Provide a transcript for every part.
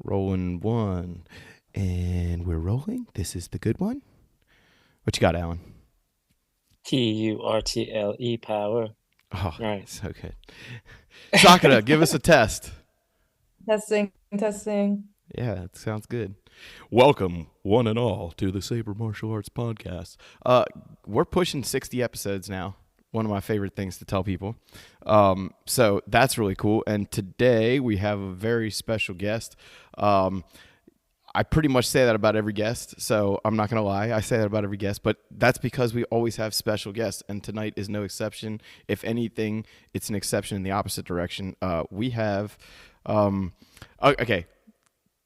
Rolling one. And we're rolling. This is the good one. What you got, Alan? Turtle power. Oh, Right. so good. Sakura, give us a test. Testing, testing. Yeah, that sounds good. Welcome, one and all, to the Saber Martial Arts Podcast. We're pushing 60 episodes now. One of my favorite things to tell people. So that's really cool. And today we have a very special guest. I pretty much say that about every guest, so I'm not going to lie. I say that about every guest, but that's because we always have special guests, and tonight is no exception. If anything, it's an exception in the opposite direction. We have, okay,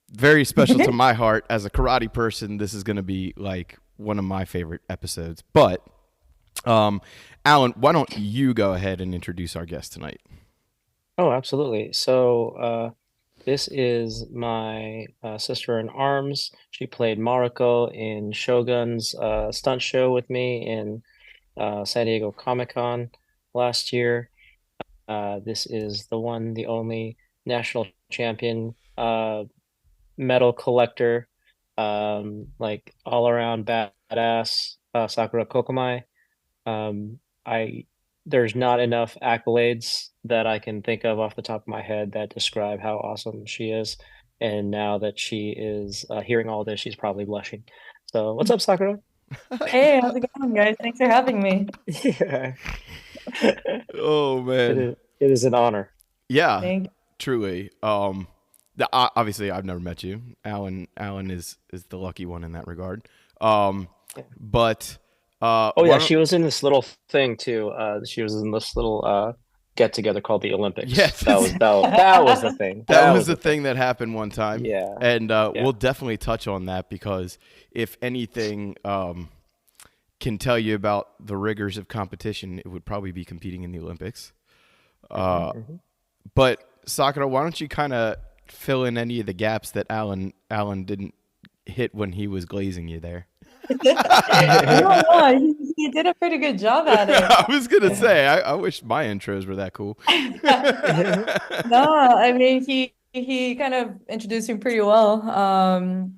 very special to my heart. As a karate person, this is going to be like one of my favorite episodes. But, Alan, why don't you go ahead and introduce our guest tonight? Oh, absolutely. So, this is my sister in arms. She played Mariko in Shogun's stunt show with me in San Diego Comic-Con last year. This is the one, the only national champion medal collector, like all around badass Sakura Kokumai. I There's not enough accolades that I can think of off the top of my head that describe how awesome she is. And now that she is hearing all this, she's probably blushing. So, what's up, Sakura? Hey, how's it going, guys? Thanks for having me. Yeah. Oh man, It is an honor. yeah, Thank truly. Obviously, I've never met you. Alan is the lucky one in that regard. Yeah. But Oh why yeah, don't she was in this little thing too. She was in this little get together called the Olympics. yes, That was the thing. that That was was the the thing. thing that happened one time, Yeah. and Yeah. we'll definitely touch on that because if anything can tell you about the rigors of competition, it would probably be competing in the Olympics. Hmm, hmm. But Sakura, why don't you kind of fill in any of the gaps that Alan didn't hit when he was glazing you there? you. No, he did a pretty good job at it. I was gonna say, I wish my intros were that cool. No, I mean he kind of introduced me pretty well.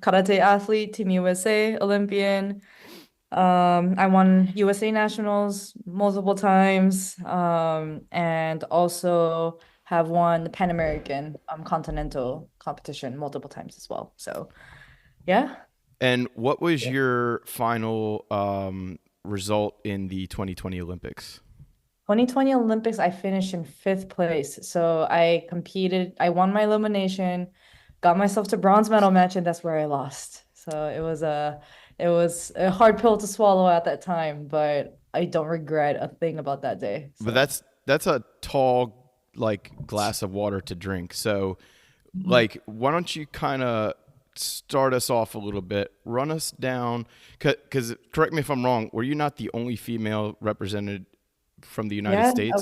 Karate athlete, Team USA, Olympian. I won USA Nationals multiple times. And also have won the Pan American Continental competition multiple times as well. So yeah. And what was Yeah. your final result in the 2020 Olympics? 2020 Olympics, I finished in fifth place. So I competed, I won my elimination, got myself to bronze medal match, and that's where I lost. So it was a hard pill to swallow at that time, but I don't regret a thing about that day. But So that's a tall like glass of water to drink. So Mhm. like why don't you kind of start us off a little bit, run us down, because correct me if I'm wrong, were you not the only female represented from the United Yeah, States?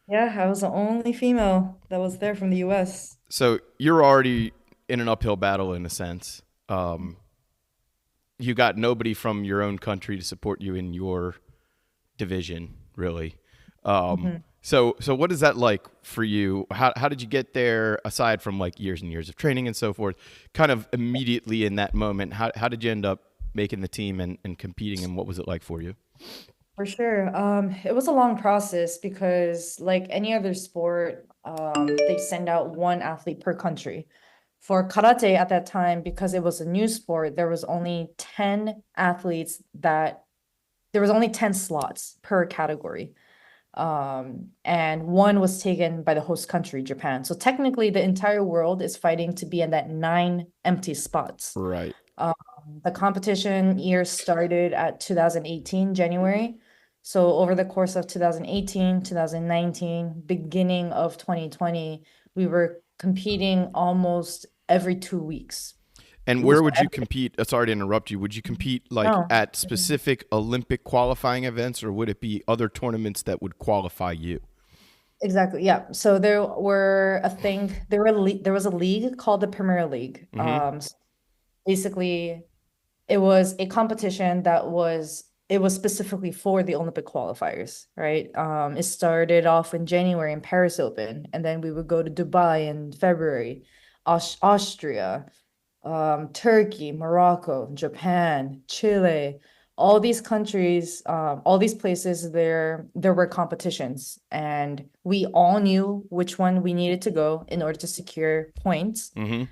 I was the only female that was there from the US. So you're already in an uphill battle in a sense. You got nobody from your own country to support you in your division, really. Mhm. So what is that like for you? How did you get there aside from like years and years of training and so forth? Kind of immediately in that moment, how did you end up making the team and competing, and what was it like for you? For sure. It was a long process because, like any other sport, they send out one athlete per country. For karate at that time, because it was a new sport, there was only 10 slots per category. And one was taken by the host country, Japan. So technically, the entire world is fighting to be in that nine empty spots. Right. Um, the competition year started at 2018, January. So over the course of 2018, 2019, beginning of 2020, we were competing almost every 2 weeks. And where So would you every, compete? Sorry to interrupt you. Would you compete like no. at specific Olympic qualifying events, or would it be other tournaments that would qualify you? Exactly. Yeah. So there was a league called the Premier League. Mm-hmm. Basically it was a competition it was specifically for the Olympic qualifiers, right? It started off in January in Paris Open, and then we would go to Dubai in February. Austria, Turkey, Morocco, Japan, Chile, all these countries, all these places, there were competitions, and we all knew which one we needed to go in order to secure points, Mm-hmm.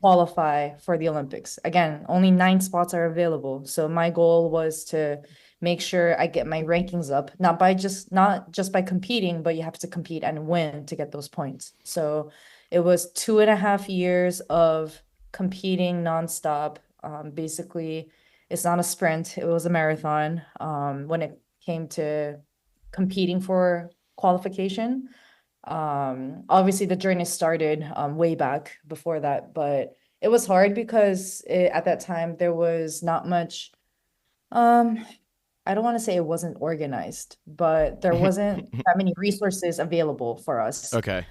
qualify for the Olympics. Again, only 9 spots are available. So my goal was to make sure I get my rankings up, not just by competing, but you have to compete and win to get those points. So it was 2.5 years of competing nonstop. Basically, it's not a sprint, it was a marathon. When it came to competing for qualification. Obviously the journey started way back before that, but it was hard because at that time there was not much. Um, I don't want to say it wasn't organized, but there wasn't that many resources available for us. Okay.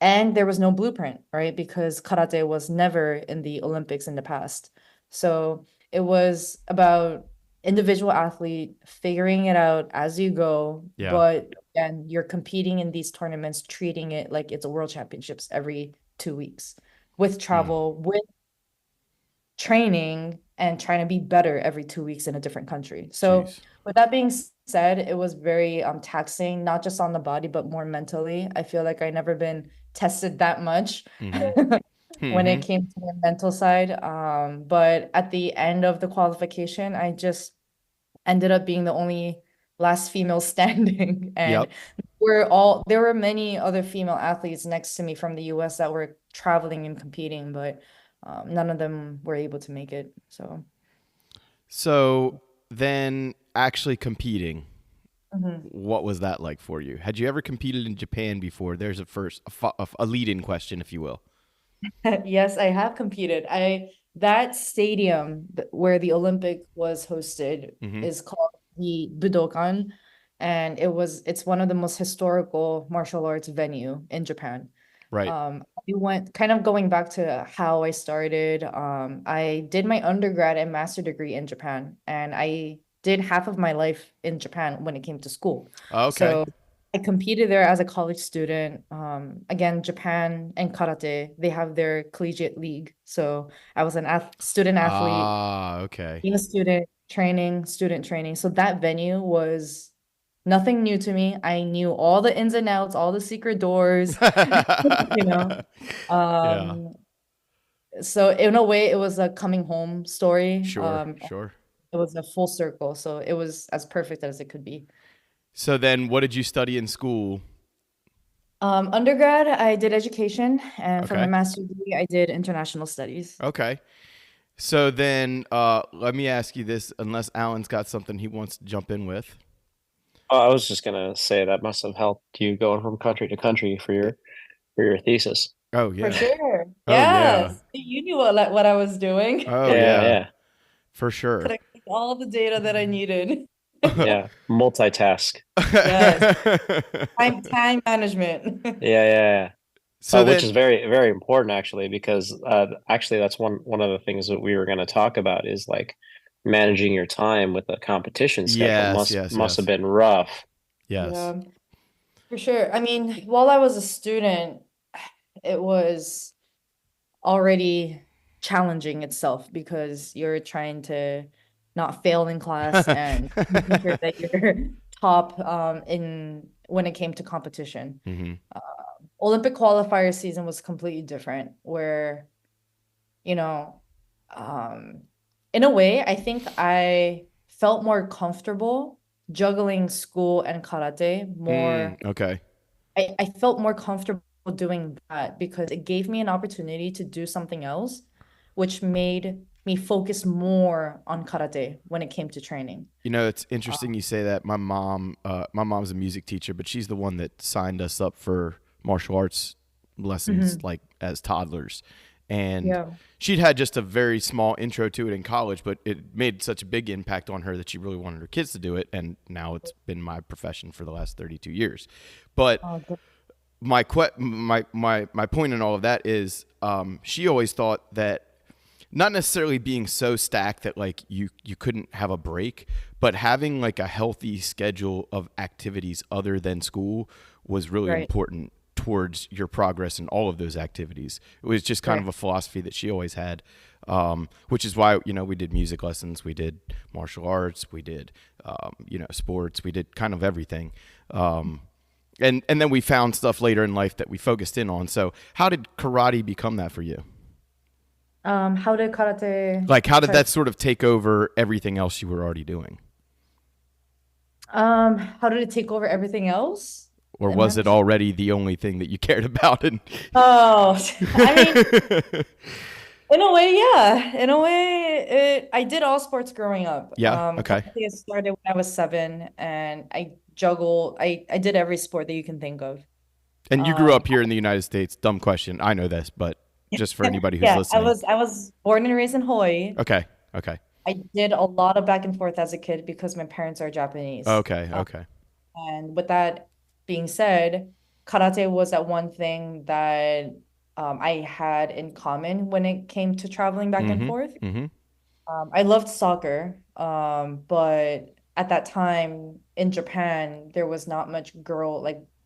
And there was no blueprint, right? Because karate was never in the Olympics in the past. So it was about individual athlete figuring it out as you go. Yeah. But again, you're competing in these tournaments, treating it like it's a world championships every 2 weeks with travel, with training, and trying to be better every 2 weeks in a different country. So Jeez. with that being said, it was very taxing, not just on the body, but more mentally. I feel like I never been tested that much when it came to the mental side. But at the end of the qualification, I just ended up being the only last female standing. And Yep. there were many other female athletes next to me from the US that were traveling and competing, but none of them were able to make it. So then actually competing, Mhm. what was that like for you? Had you ever competed in Japan before? There's a lead-in question, if you will. Yes, I have competed. That stadium where the Olympic was hosted Mm-hmm. is called the Budokan, and it's one of the most historical martial arts venue in Japan. Right. We went kind of going back to how I started. I did my undergrad and master degree in Japan, and I did half of my life in Japan when it came to school. Okay. So I competed there as a college student. Again, Japan and karate, they have their collegiate league. So I was an student athlete, Ah, okay. being a student training. So that venue was nothing new to me. I knew all the ins and outs, all the secret doors, you know. Yeah. So in a way, it was a coming home story. Sure. Sure. It was a full circle. So it was as perfect as it could be. So then what did you study in school? Undergrad, I did education, and for my Okay. master's degree, I did international studies. Okay. So then let me ask you this, unless Alan's got something he wants to jump in with. Oh, I was just gonna say that must have helped you going from country to country for your thesis. Oh, For yeah. sure. Oh, yeah. Yes. You knew what I was doing. Oh, Yeah, yeah. yeah, For sure. Collecting all the data that I needed. yeah. Multitask. Yes. Time management. Yeah, yeah, yeah. So Which then, is very, very important actually, because actually that's one of the things that we were going to talk about is like managing your time with a competition schedule must have been rough. yes. Yeah, for sure. I mean, while I was a student, it was already challenging itself because you're trying to not fail in class and making sure that you're top in when it came to competition. Mm-hmm. Olympic qualifier season was completely different, where, you know, in a way, I think I felt more comfortable juggling school and karate more. Okay. I felt more comfortable doing that because it gave me an opportunity to do something else, which made me focus more on karate when it came to training. You know, it's interesting you say that. My mom's a music teacher, but she's the one that signed us up for martial arts lessons like as toddlers. And Yeah. she'd had just a very small intro to it in college, but it made such a big impact on her that she really wanted her kids to do it. And now it's been my profession for the last 32 years. But Good. my point in all of that is she always thought that not necessarily being so stacked that like you couldn't have a break, but having like a healthy schedule of activities other than school was really Right. important towards your progress in all of those activities. It was just kind of a philosophy that she always had, which is why, we did music lessons, we did martial arts, we did, sports, we did kind of everything. And then we found stuff later in life that we focused in on. So how did karate become that for you? How did karate? Like, how did that sort of take over everything else you were already doing? How did it take over everything else? Or was it already the only thing that you cared about? Oh, I mean, in a way, yeah. In a way, I did all sports growing up. Yeah, okay. Karate started when I was 7, and I juggled. I did every sport that you can think of. And you grew up here in the United States. Dumb question. I know this, but just for anybody who's listening. I was born and raised in Hawaii. Okay. I did a lot of back and forth as a kid because my parents are Japanese. Okay. And with that being said, karate was that one thing that I had in common when it came to traveling back and forth. I loved soccer, but at that time in Japan, there was not much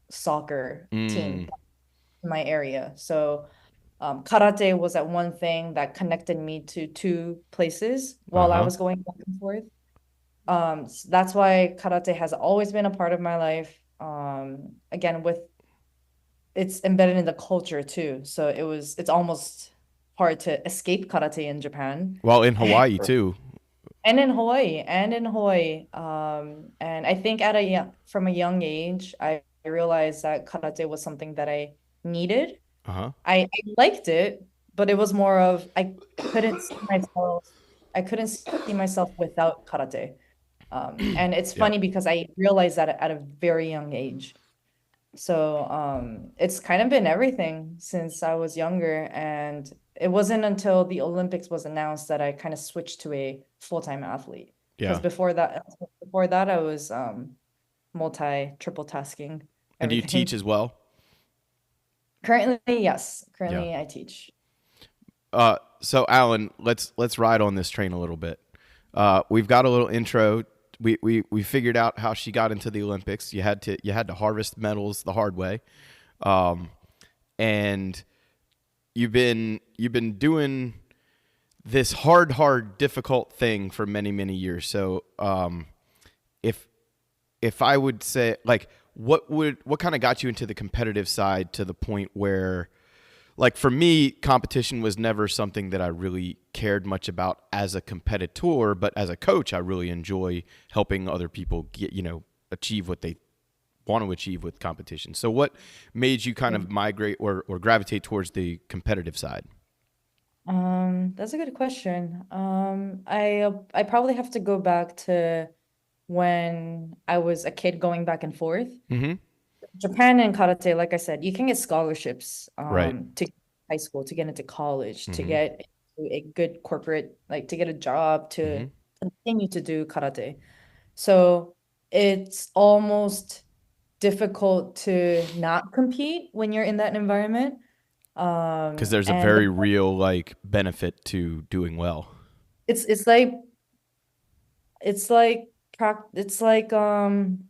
soccer team in my area. So karate was that one thing that connected me to 2 places while I was going back and forth. So that's why karate has always been a part of my life. Again, it's embedded in the culture too. So it's almost hard to escape karate in Japan. Well, in Hawaii too. And in Hawaii. And I think from a young age, I realized that karate was something that I needed. I liked it, but it was more of I couldn't see myself without karate. And it's funny because I realized that at a very young age. So it's kind of been everything since I was younger, and it wasn't until the Olympics was announced that I kind of switched to a full-time athlete. Because before that I was triple tasking. And do you teach as well? Currently, yes. I teach. So Alan, let's ride on this train a little bit. We've got a little intro. We figured out how she got into the Olympics. You had to harvest medals the hard way, and you've been doing this hard, difficult thing for many years. So, if I would say, like, what kind of got you into the competitive side to the point where, like, for me, competition was never something that I really cared much about as a competitor, but as a coach, I really enjoy helping other people get, achieve what they want to achieve with competition. So what made you kind of migrate or gravitate towards the competitive side? That's a good question. I probably have to go back to when I was a kid going back and forth. Japan and karate, like I said, you can get scholarships to high school, to get into college, to get into a good corporate, like to get a job, to continue to do karate. So it's almost difficult to not compete when you're in that environment. Because there's a very real benefit to doing well. It's like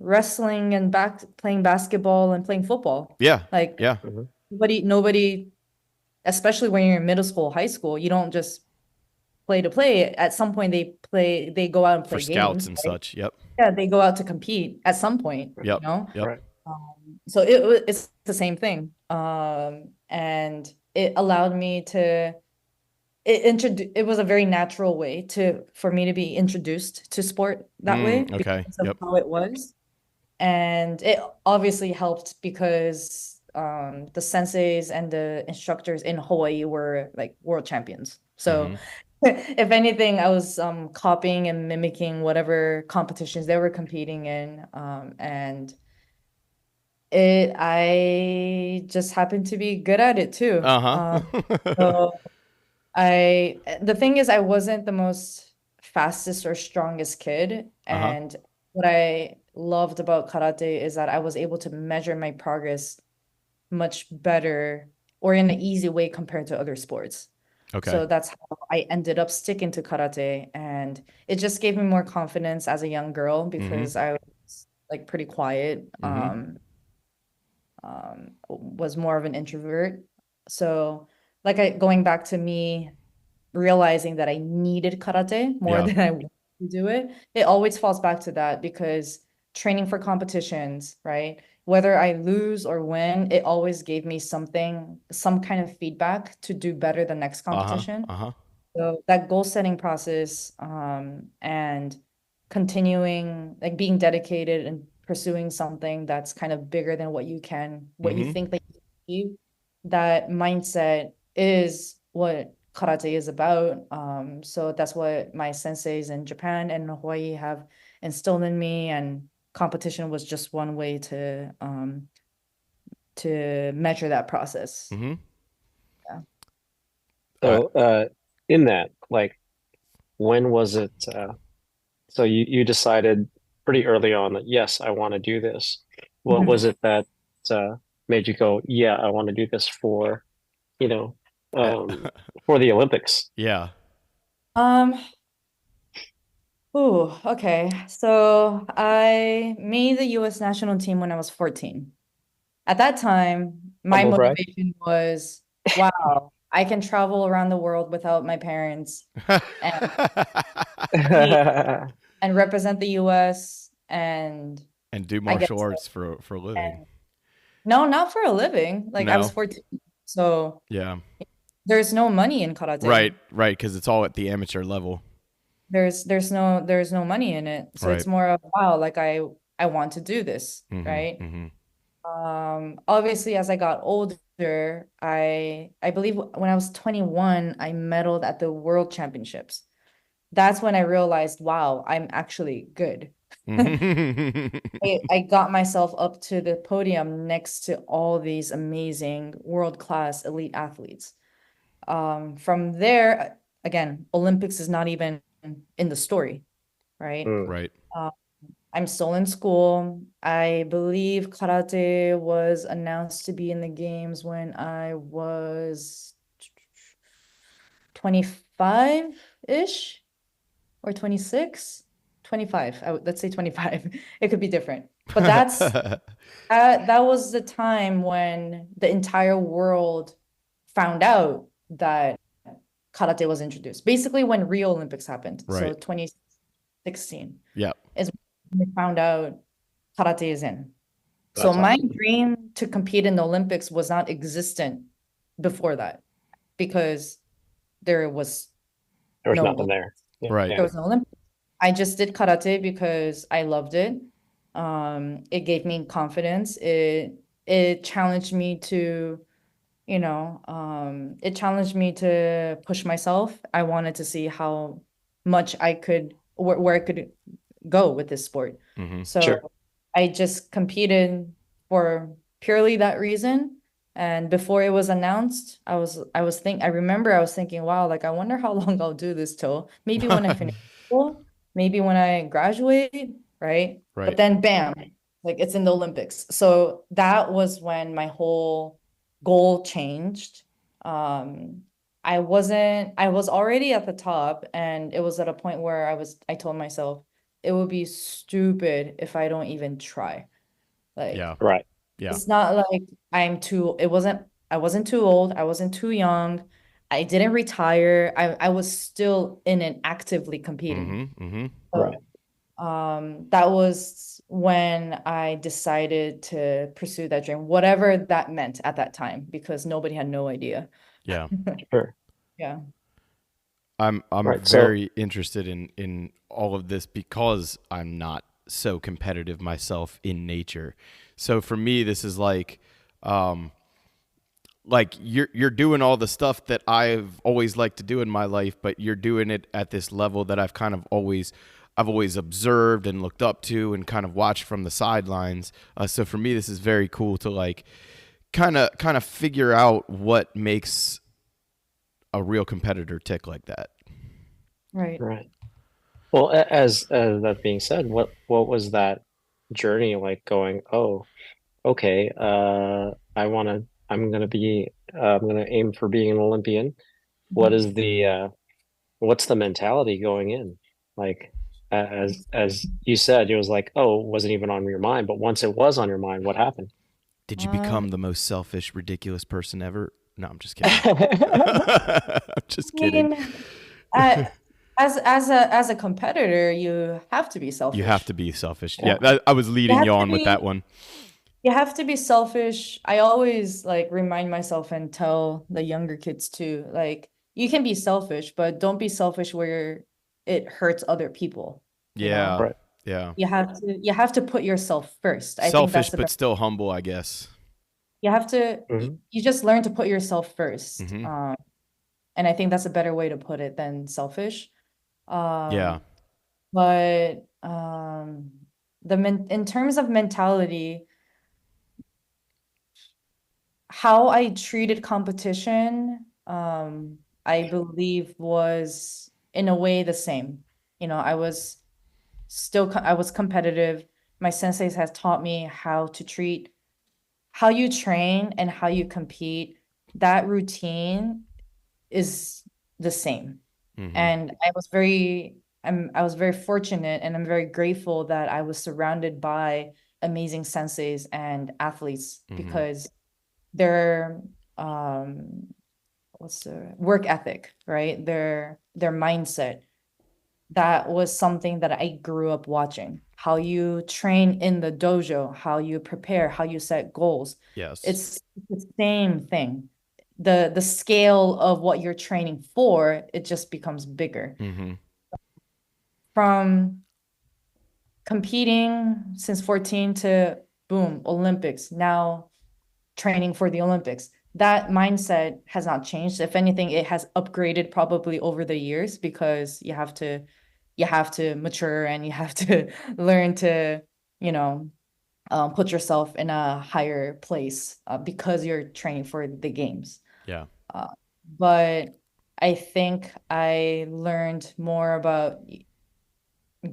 wrestling and playing basketball and playing football. Nobody, especially when you're in middle school, high school, you don't just play to play. At some point they go out and play for scouts games, and such. Yeah, they go out to compete at some point. Right. So it's the same thing. And it allowed me to it was a very natural way for me to be introduced to sport that way because of how it was. And it obviously helped because the senseis and the instructors in Hawaii were like world champions. So if anything, I was copying and mimicking whatever competitions they were competing in. And I just happened to be good at it too. So the thing is, I wasn't the most fastest or strongest kid. And what I loved about karate is that I was able to measure my progress much better or in an easy way compared to other sports. So that's how I ended up sticking to karate. And it just gave me more confidence as a young girl because I was like pretty quiet. was more of an introvert. So going back to me realizing that I needed karate more Yeah. than I wanted to do it, it always falls back to that because training for competitions, right? Whether I lose or win, it always gave me something, some kind of feedback to do better the next Uh-huh. competition. Uh-huh. So that goal setting process, and continuing, like being dedicated and pursuing something that's kind of bigger than what you Mm-hmm. think that you can achieve, that mindset is what karate is about. So that's what my senseis in Japan and Hawaii have instilled in me, and competition was just one way to measure that process. Mm-hmm. Yeah. Uh, So, in that, like, when was it? So you decided pretty early on that yes, I want to do this. What Mhm. was it that uh, made you go, yeah, I want to do this for, you know, um, for the Olympics? yeah. Um, okay. So I made the US national team when I was 14. At that time, my Humble brag. motivation was, wow, I can travel around the world without my parents and compete and represent the US, and And do I guess martial arts for a living. and no, not for a living. Like I was No. 14. So Yeah. there's no money in karate. Right, right, because it's all at the amateur level. There's no money in it. So Right. it's more of, wow, like I want to do this, Mm-hmm. right? Mm-hmm. Obviously, as I got older, I believe when I was 21, I medaled at the World Championships. That's when I realized, wow, I'm actually good. I got myself up to the podium next to all these amazing world-class elite athletes. From there, again, Olympics is not even in the story, right? Mm. Right. I'm still in school. I believe karate was announced to be in the games when I was 25-ish or 26, 25. Let's say 25. It could be different. But that was the time when the entire world found out that karate was introduced. Basically when Rio Olympics happened. So Right. 2016 Yeah. is when we found out karate is in. So That's my awesome. dream to compete in the Olympics was not existent before that because there was There was no nothing there. Yeah, Right. there yeah. was no Olympics. I just did karate because I loved it. It gave me confidence. It challenged me to, it challenged me to push myself. I wanted to see how much I could, where I could go with this sport. Mm-hmm. Sure. So I just competed for purely that reason. And before it was announced, I remember I was thinking, wow, like I wonder how long I'll do this till. Maybe when I finish school, maybe when I graduate, right? But Right. then bam, like it's in the Olympics. So that was when my whole goal changed. Um, I was already at the top, and it was at a point where I told myself, it would be stupid if I don't even try. Like, Yeah. Right. Yeah. it's not like I wasn't too old, I wasn't too young. I didn't retire. I was still in it actively competing. Mm-hmm. Mm-hmm. So, Right. that was when I decided to pursue that dream, whatever that meant at that time, because nobody had no idea. Yeah. Sure. Yeah. I'm Right. So, very interested in all of this because I'm not so competitive myself in nature. So for me, this is like you're doing all the stuff that I've always liked to do in my life, but you're doing it at this level that I've always observed and looked up to and kind of watched from the sidelines. So for me, this is very cool to like kind of figure out what makes a real competitor tick like that. Right. right. Well, as that being said, what was that journey like going, oh, okay, I'm gonna aim for being an Olympian. What Mhm. is what's the mentality going in? Like, as you said, it was like, oh, it wasn't even on your mind, but once it was on your mind, what happened? Did you Um, become the most selfish, ridiculous person ever? No, I'm just kidding. I'm just I kidding. mean, I, as a competitor, you have to be You have selfish. to be selfish. Yeah. Yeah, I was You leading have you to on with that be one. you have to be selfish. I always like remind myself and tell the younger kids too, like you can be selfish, but don't be selfish where it hurts other people, you Yeah, know? Right. yeah. You have to put yourself first. I think Selfish, that's the but best. still humble, I guess. You have to Mhm. you just learn to put yourself first. Hmm. And I think that's a better way to put it than selfish. Yeah. Um, but in terms of mentality, how I treated competition, I believe was in a way the same. I was competitive. My senseis has taught me how you train and how you compete. That routine is the same. Hmm. And I was very fortunate and I'm very grateful that I was surrounded by amazing senseis and athletes Hmm. because their what's the work ethic, right? Their mindset. That was something that I grew up watching. How you train in the dojo, how you prepare, how you set goals. Yes. It's the same thing. The scale of what you're training for, it just becomes bigger. Hmm. From competing since 14 to boom, Olympics, now training for the Olympics. That mindset has not changed. If anything, it has upgraded probably over the years because you have to mature and you have to learn to, you know, put yourself in a higher place because you're training for the games. Yeah. Uh, but I think I learned more about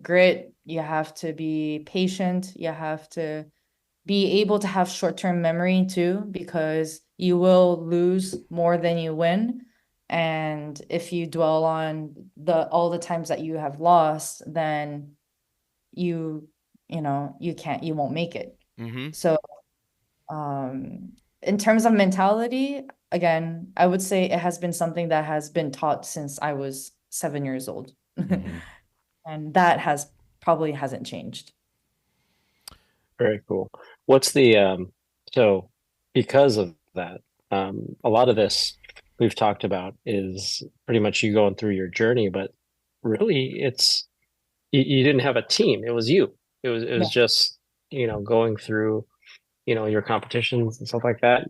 grit. You have to be patient. You have to be able to have short-term memory too, because you will lose more than you win. And if you dwell on all the times that you have lost, then you you won't make it. Hmm. So in terms of mentality, again, I would say it has been something that has been taught since I was 7 years old. Hmm. And that has probably hasn't changed. Very cool. What's the so because of that, a lot of this we've talked about is pretty much you going through your journey, but really it's you didn't have a team. It was you. It was Yeah. just, going through, your competitions and stuff like that.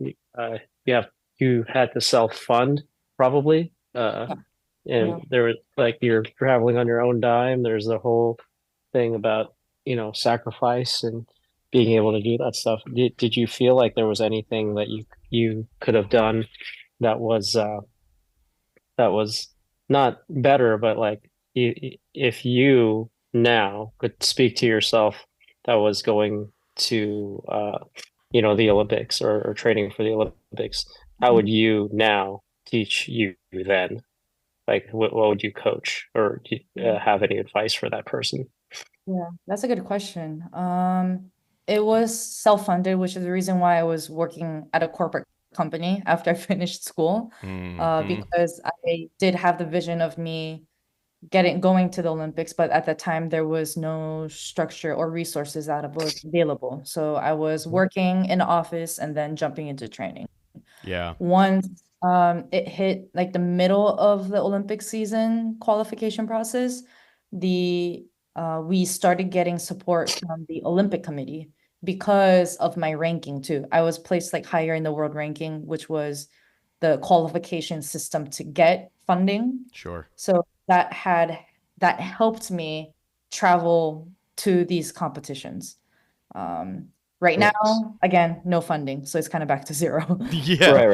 You had to self-fund probably. Yeah. And Yeah. there was like you're traveling on your own dime. There's the whole thing about, sacrifice and being able to do that stuff. Did you feel like there was anything that you could have done that was not better, but like if you now could speak to yourself that was going to the Olympics or training for the Olympics, how would you now teach you then? Like what would you coach or do you, Mhm. have any advice for that person? Yeah, that's a good question. It was self-funded, which is the reason why I was working at a corporate company after I finished school, Hmm. because I did have the vision of me going to the Olympics, but at the time there was no structure or resources that was available. So I was working in the office and then jumping into training. Yeah. Once it hit like the middle of the Olympic season qualification process, the we started getting support from the Olympic Committee because of my ranking too. I was placed like higher in the world ranking, which was the qualification system to get funding. Sure. So that helped me travel to these competitions. Um, right Nice. now, again, no funding, so it's kind of back to zero. Yeah. Right,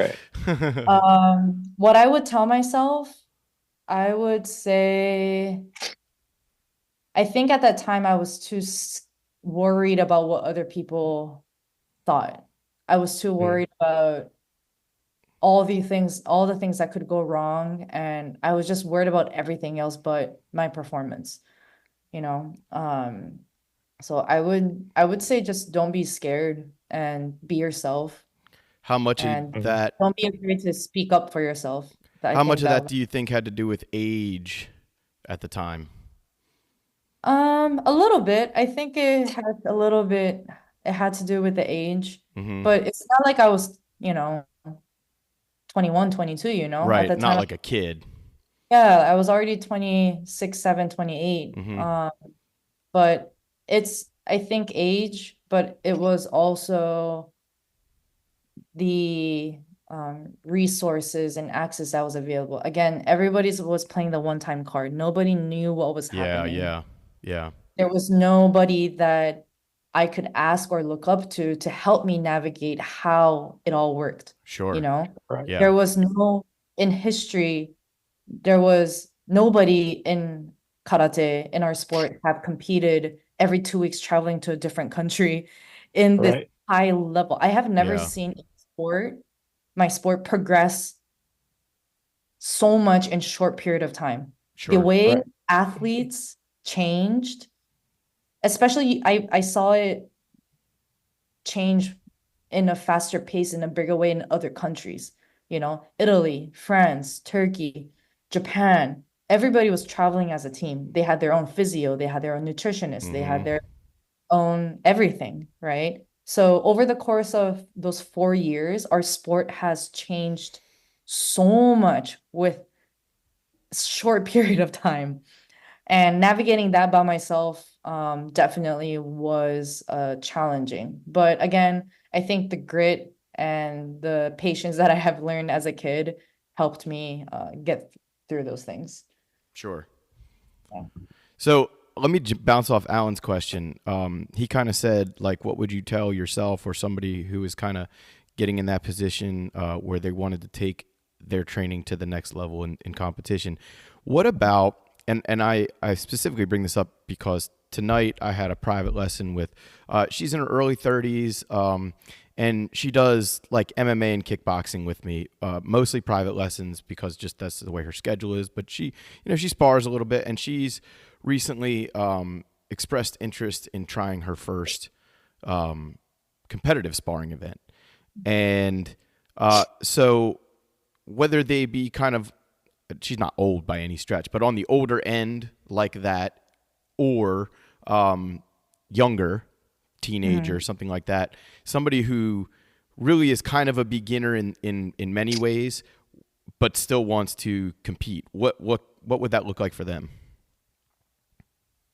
right. What I would tell myself, I would say, I think at that time I was too worried about what other people thought. I was too Mm. worried about all the things that could go wrong, and I was just worried about everything else but my performance, you know? So I would say just don't be scared. and be yourself, How much of and that? don't be afraid to speak up for yourself. I How much think of that that do you think had to do with age at the time? a little bit. I think it had to do with the age, Hmm. but it's not like I was, 21, 22, at Right, the not time. like a kid. Yeah, I was already 26, 7, 28. Hmm. But I think age, but it was also the resources and access that was available. Again, everybody was playing the one-time card. Nobody knew what was Yeah, happening. yeah, yeah. There was nobody that I could ask or look up to help me navigate how it all worked, you Sure. know? Right. Yeah. There was no, in history, there was nobody in karate, in our sport, have competed every 2 weeks traveling to a different country in this Right. high level. I have never Yeah. seen my sport progress so much in short period of time. The Sure. way Right. athletes changed, especially I saw it change in a faster pace in a bigger way in other countries. Italy, France, Turkey, Japan. Everybody was traveling as a team. They had their own physio, they had their own nutritionist, they had Hmm. their own everything, right? So over the course of those 4 years, our sport has changed so much with a short period of time. And navigating that by myself definitely was challenging. But again, I think the grit and the patience that I have learned as a kid helped me get through those things. Sure. Yeah. So let me bounce off Alan's question. He kind of said, like, what would you tell yourself or somebody who is kind of getting in that position where they wanted to take their training to the next level in competition? What about, and I specifically bring this up because tonight I had a private lesson with, she's in her early 30s, and she does like MMA and kickboxing with me, mostly private lessons because just that's the way her schedule is. But she spars a little bit, and she's recently expressed interest in trying her first competitive sparring event. And so whether they be kind of, she's not old by any stretch, but on the older end like that, or younger, teenager, Mhm. something like that, somebody who really is kind of a beginner in many ways, but still wants to compete. What would that look like for them?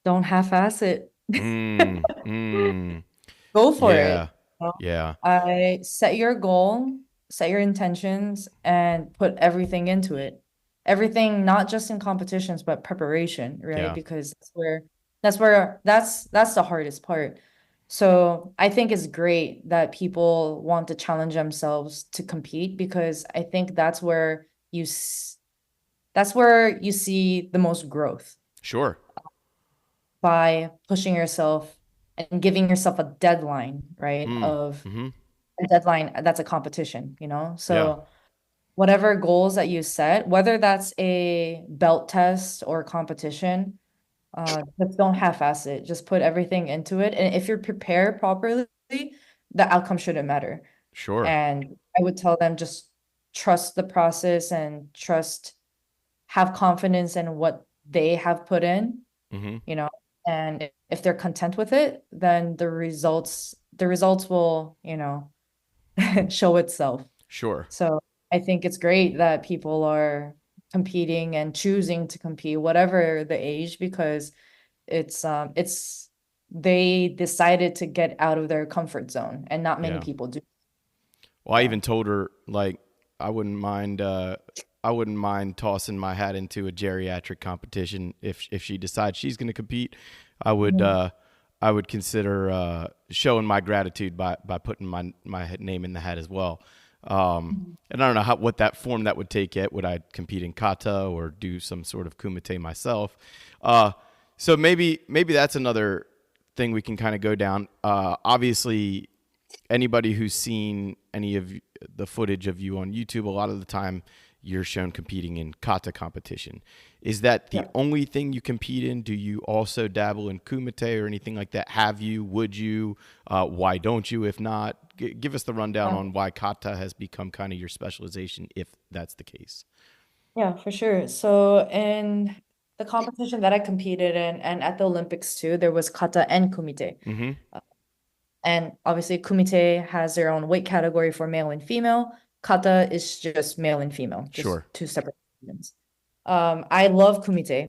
Don't half-ass it. Mm, mm, Go for yeah, it. You know? yeah, I set your goal, set your intentions, and put everything into it. Everything, not just in competitions, but preparation, right? yeah, Because that's the hardest part. So I think it's great that people want to challenge themselves to compete because I think that's where you see the most growth sure. by pushing yourself and giving yourself a deadline, right? Mm, Of mm-hmm, a deadline that's a competition. yeah, So whatever goals that you set, whether that's a belt test or competition, just don't half-ass it. Just put everything into it. And if you're prepared properly, the outcome shouldn't matter. sure. And I would tell them just trust the process and have confidence in what they have put in, Mm-hmm, you know, and if they're content with it, then the results will, show itself. sure, So I think it's great that people are competing and choosing to compete, whatever the age, because it's they decided to get out of their comfort zone, and not many yeah. people do. Well, I So even told her like I wouldn't mind tossing my hat into a geriatric competition if she decides she's going to compete. I would mhm. I would consider showing my gratitude by putting my name in the hat as well. And I don't know what that form that would take yet. Would I compete in kata or do some sort of kumite myself? So maybe that's another thing we can kind of go down. Obviously, anybody who's seen any of the footage of you on YouTube, a lot of the time you're shown competing in kata competition. Is that the only thing you compete in? Do you also dabble in kumite or anything like that? Have you? Would you? Why don't you? If not, give us the rundown on why kata has become kind of your specialization, if that's the case. Yeah, for sure. So in the competition that I competed in and at the Olympics too, there was kata and kumite. Mm-hmm. And obviously kumite has their own weight category for male and female. Kata is just male and female, just Sure. two separate events. I love kumite,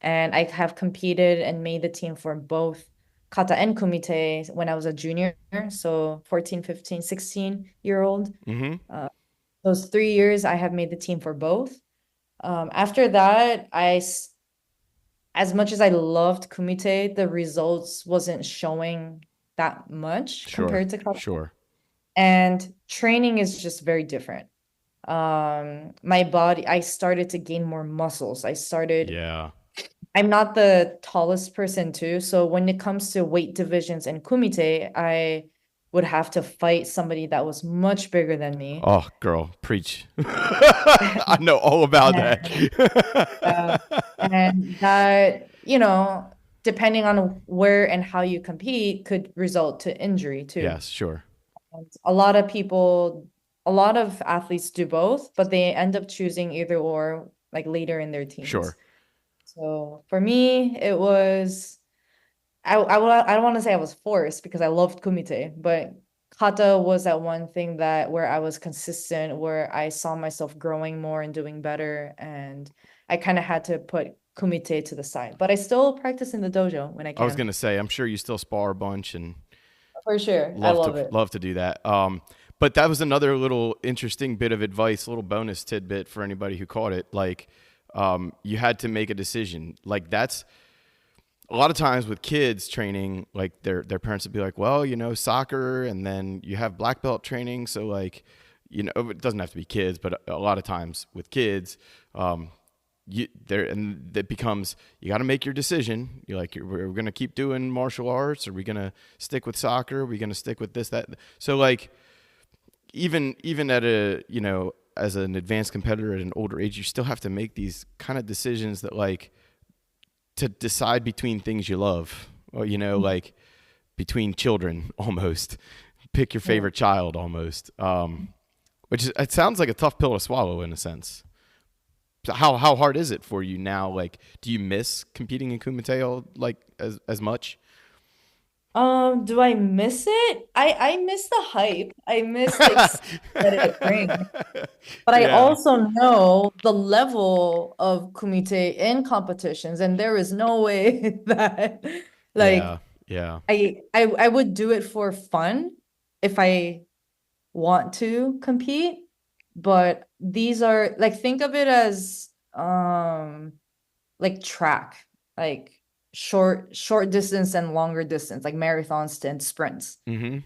and I have competed and made the team for both kata and kumite when I was a junior, so 14, 15, 16-year-old. Mm-hmm. Those 3 years I have made the team for both. After that, as much as I loved kumite, the results wasn't showing that much compared to kata. Sure. And training is just very different. My body, I started to gain more muscles. I'm not the tallest person too. So when it comes to weight divisions in kumite, I would have to fight somebody that was much bigger than me. Oh, girl, preach. I know all about that. And that, depending on where and how you compete could result to injury too. Yes, sure. And a lot of athletes do both, but they end up choosing either or like later in their teams. Sure. So for me, it was, I don't want to say I was forced because I loved kumite, but kata was that one thing where I was consistent, where I saw myself growing more and doing better. And I kind of had to put kumite to the side, but I still practice in the dojo when I can. I was going to say, I'm sure you still spar a bunch and for sure. I love it. Love to do that. But that was another little interesting bit of advice, a little bonus tidbit for anybody who caught it. Like, you had to make a decision. Like, that's a lot of times with kids training, like their parents would be like, well, soccer, and then you have black belt training. So like, it doesn't have to be kids, but a lot of times with kids, and it becomes, you got to make your decision. You're like, we're going to keep doing martial arts. Are we going to stick with soccer? Are we going to stick with this, that? So like, even at as an advanced competitor at an older age, you still have to make these kind of decisions that like, to decide between things you love, or, like between children almost. Pick your favorite child almost, it sounds like a tough pill to swallow in a sense. So how hard is it for you now? Like, do you miss competing in kumite as much? Do I miss it? I miss the hype. I miss like that it brings. But I also know the level of kumite in competitions, and there is no way that like I would do it for fun if I want to compete. But these are like, think of it as like track, like short distance and longer distance, like marathons and sprints. Mm-hmm.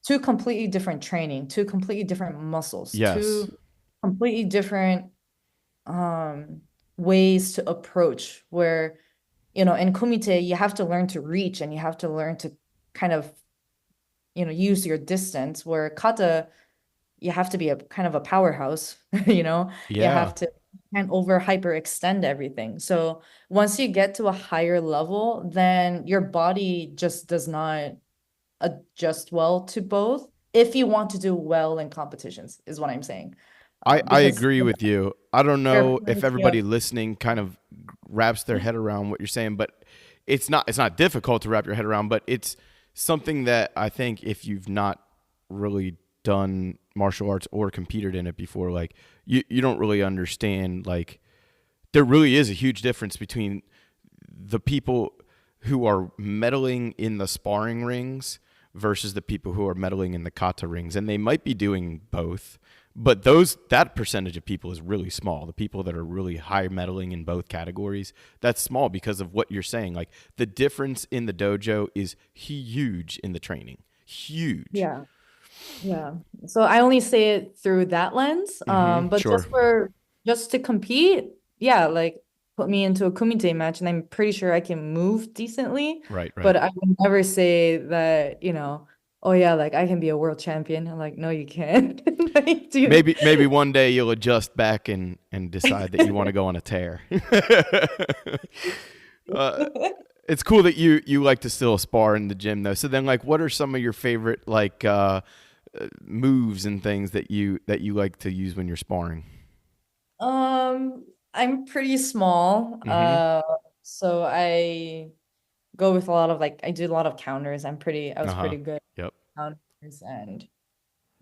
Two completely different training, two completely different muscles, yes. Two completely different ways to approach, where in kumite you have to learn to reach and you have to learn to kind of use your distance, where kata you have to be a kind of a powerhouse. You have to can't over hyperextend everything. So once you get to a higher level, then your body just does not adjust well to both if you want to do well in competitions, is what I'm saying. I agree with you. I don't know if everybody listening kind of wraps their head around what you're saying, but it's not difficult to wrap your head around, but it's something that I think if you've not really done martial arts or competed in it before, like you don't really understand. Like, there really is a huge difference between the people who are meddling in the sparring rings versus the people who are meddling in the kata rings, and they might be doing both, but that percentage of people is really small. The people that are really high meddling in both categories, that's small because of what you're saying. Like, the difference in the dojo is huge in the training. Huge. Yeah. So I only say it through that lens. But sure. just to compete, like put me into a kumite match and I'm pretty sure I can move decently. Right. But I would never say that, oh yeah, like I can be a world champion. I'm like, no, you can't. Like, Maybe one day you'll adjust back and decide that you want to go on a tear. It's cool that you like to still spar in the gym though. So then, like, what are some of your favorite like moves and things that you like to use when you're sparring? I'm pretty small. Mm-hmm. So I go with a lot of like I do a lot of counters. I was Uh-huh. pretty good at Yep. counters and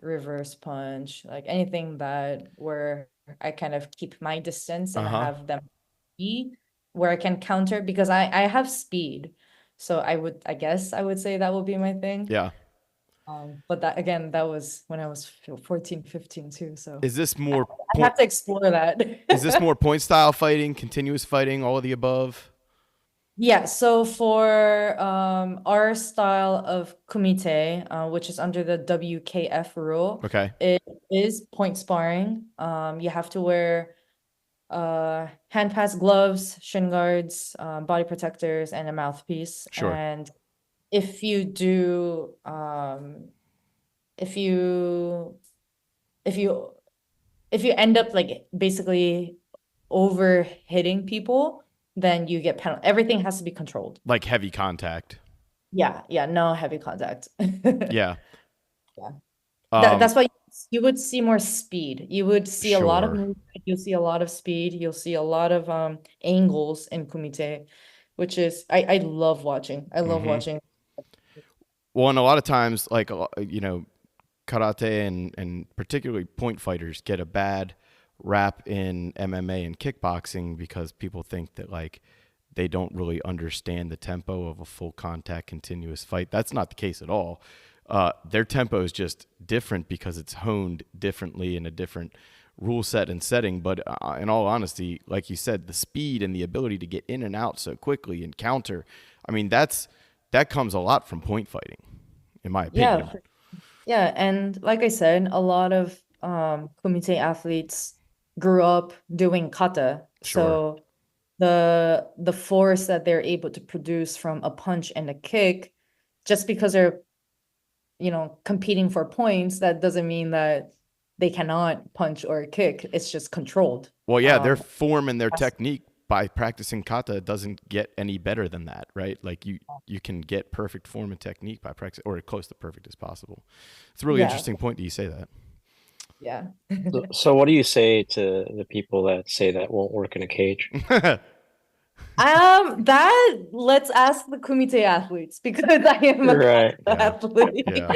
reverse punch, like anything that where I kind of keep my distance and Uh-huh. have them be where I can counter because I have speed. So I guess I would say that would be my thing. Yeah. But that again, that was when I was 14, 15 too. So Is this I, more I have to explore that. is this more point style fighting, continuous fighting, all of the above? Yeah, so for our style of kumite, which is under the WKF rule, Okay. it is point sparring. You have to wear hand pads, gloves, shin guards, body protectors, and a mouthpiece. Sure. And if you do, if you if you if you end up like basically over hitting people, then you get penalized. Everything has to be controlled. Like heavy contact. Yeah, no heavy contact. Yeah. Yeah. Um, That's why you would see more speed. You would see a lot of sure. movement, you'll see a lot of speed, you'll see a lot of angles in kumite, which is I love watching. I love Mm-hmm. watching. Well, and a lot of times, like, karate and particularly point fighters get a bad rap in MMA and kickboxing because people think that, like, they don't really understand the tempo of a full contact continuous fight. That's not the case at all. Their tempo is just different because it's honed differently in a different rule set and setting. But in all honesty, like you said, the speed and the ability to get in and out so quickly and counter, I mean, that comes a lot from point fighting, in my opinion. Yeah, yeah, and like I said, a lot of kumite athletes grew up doing kata. Sure. So the force that they're able to produce from a punch and a kick, just because they're competing for points, that doesn't mean that they cannot punch or kick. It's just controlled. Well, yeah, their form and their technique by practicing kata doesn't get any better than that, right? Like you can get perfect form and technique by practicing, or as close to perfect as possible. It's a really Yeah, interesting point that you say that. yeah. So what do you say to the people that say that won't work in a cage? That let's ask the kumite athletes because I am a Right. athlete. Yeah.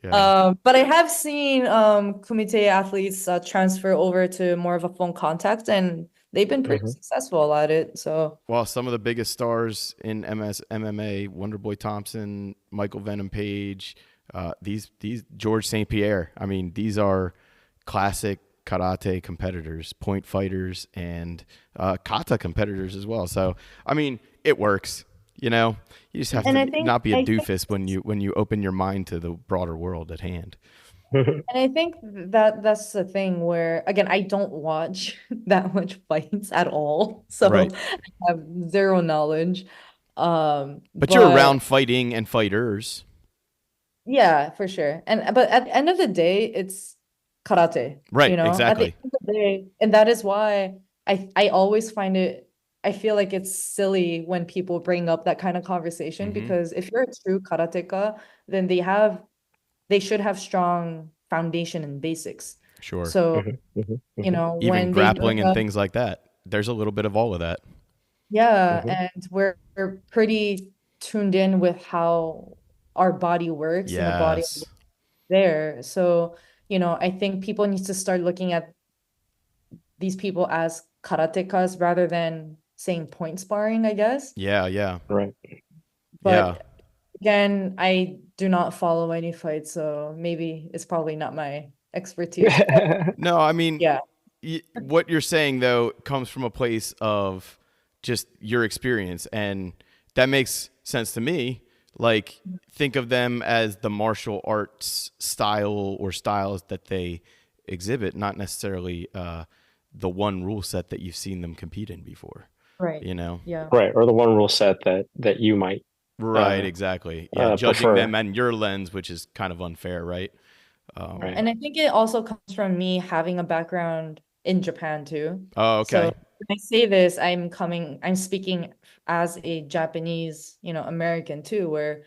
Yeah. But I have seen kumite athletes transfer over to more of a full contact, and they've been pretty successful at it. So, Well, some of the biggest stars in MMA, Wonderboy Thompson, Michael Venom Page, these George St. Pierre. I mean, these are classic karate competitors, point fighters, and kata competitors as well. So, I mean, it works. You just have and to I think not be a doofus when you open your mind to the broader world at hand. and I think that's the thing where again I don't watch that much fights at all, so Right. I have zero knowledge. But you're around fighting and fighters. Yeah, for sure. But at the end of the day, it's karate, Right, At the exactly. end of the day, and that is why I always find it, I feel like it's silly when people bring up that kind of conversation because if you're a true karateka, then they should have strong foundation and basics. Sure. So, Even when they know grappling and things like that. There's a little bit of all of that. yeah, and we're pretty tuned in with how our body works and the body Yes. there. So, I think people need to start looking at these people as karatekas rather than saying point sparring, I guess. Yeah, yeah. Right. But again, I do not follow any fights, so maybe it's probably not my expertise. No, I mean, Yeah. What you're saying though comes from a place of just your experience, and that makes sense to me. Like, think of them as the martial arts style or styles that they exhibit, not necessarily the one rule set that you've seen them compete in before. Right. You know? Yeah. Right. Or the one rule set that you might Right, exactly. Yeah, judging prefer. them and your lens, which is kind of unfair, right? Right. And I think it also comes from me having a background in Japan too. Oh, So okay. when I say this, I'm speaking as a Japanese, American too, where,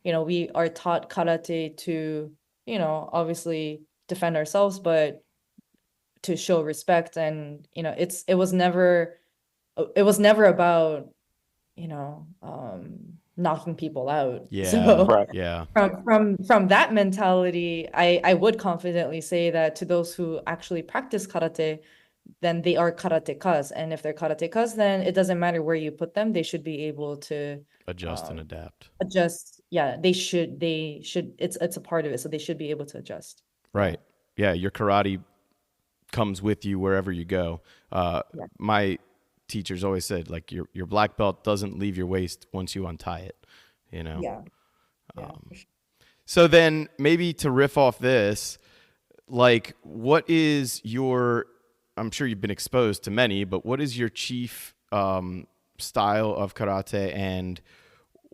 we are taught karate to, obviously defend ourselves, but to show respect. And, it was never about, knocking people out. Yeah, So Right. yeah. from that mentality, I would confidently say that to those who actually practice karate, then they are karatekas. And if they're karatekas, then it doesn't matter where you put them, they should be able to Adjust and adapt. adjust. Yeah, they should it's a part of it. So they should be able to adjust. Yeah. Right. Yeah, your karate comes with you wherever you go. Yeah. My teachers always said, like, your black belt doesn't leave your waist once you untie it, you know? Yeah. Yeah. For sure. So then maybe to riff off this, like, what is your, I'm sure you've been exposed to many, but what is your chief style of karate, and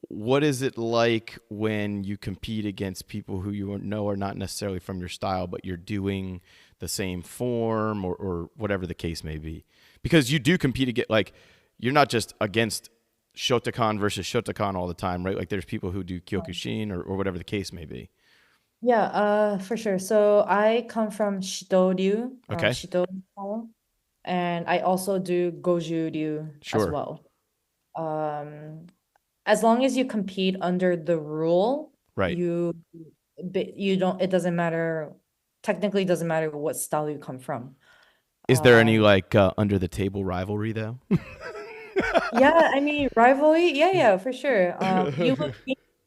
what is it like when you compete against people who you know are not necessarily from your style, but you're doing the same form or whatever the case may be? Because you do compete against, like, you're not just against Shotokan versus Shotokan all the time, right? Like, there's people who do Kyokushin or whatever the case may be. Yeah, for sure. So I come from Shitō-ryū, Okay, Shito style, and I also do Goju-ryu as sure, well. Um, as long as you compete under the rule, right. you don't, it doesn't matter, technically it doesn't matter what style you come from. Is there any, Um, like, under the table rivalry though? yeah, I mean rivalry, yeah, for sure.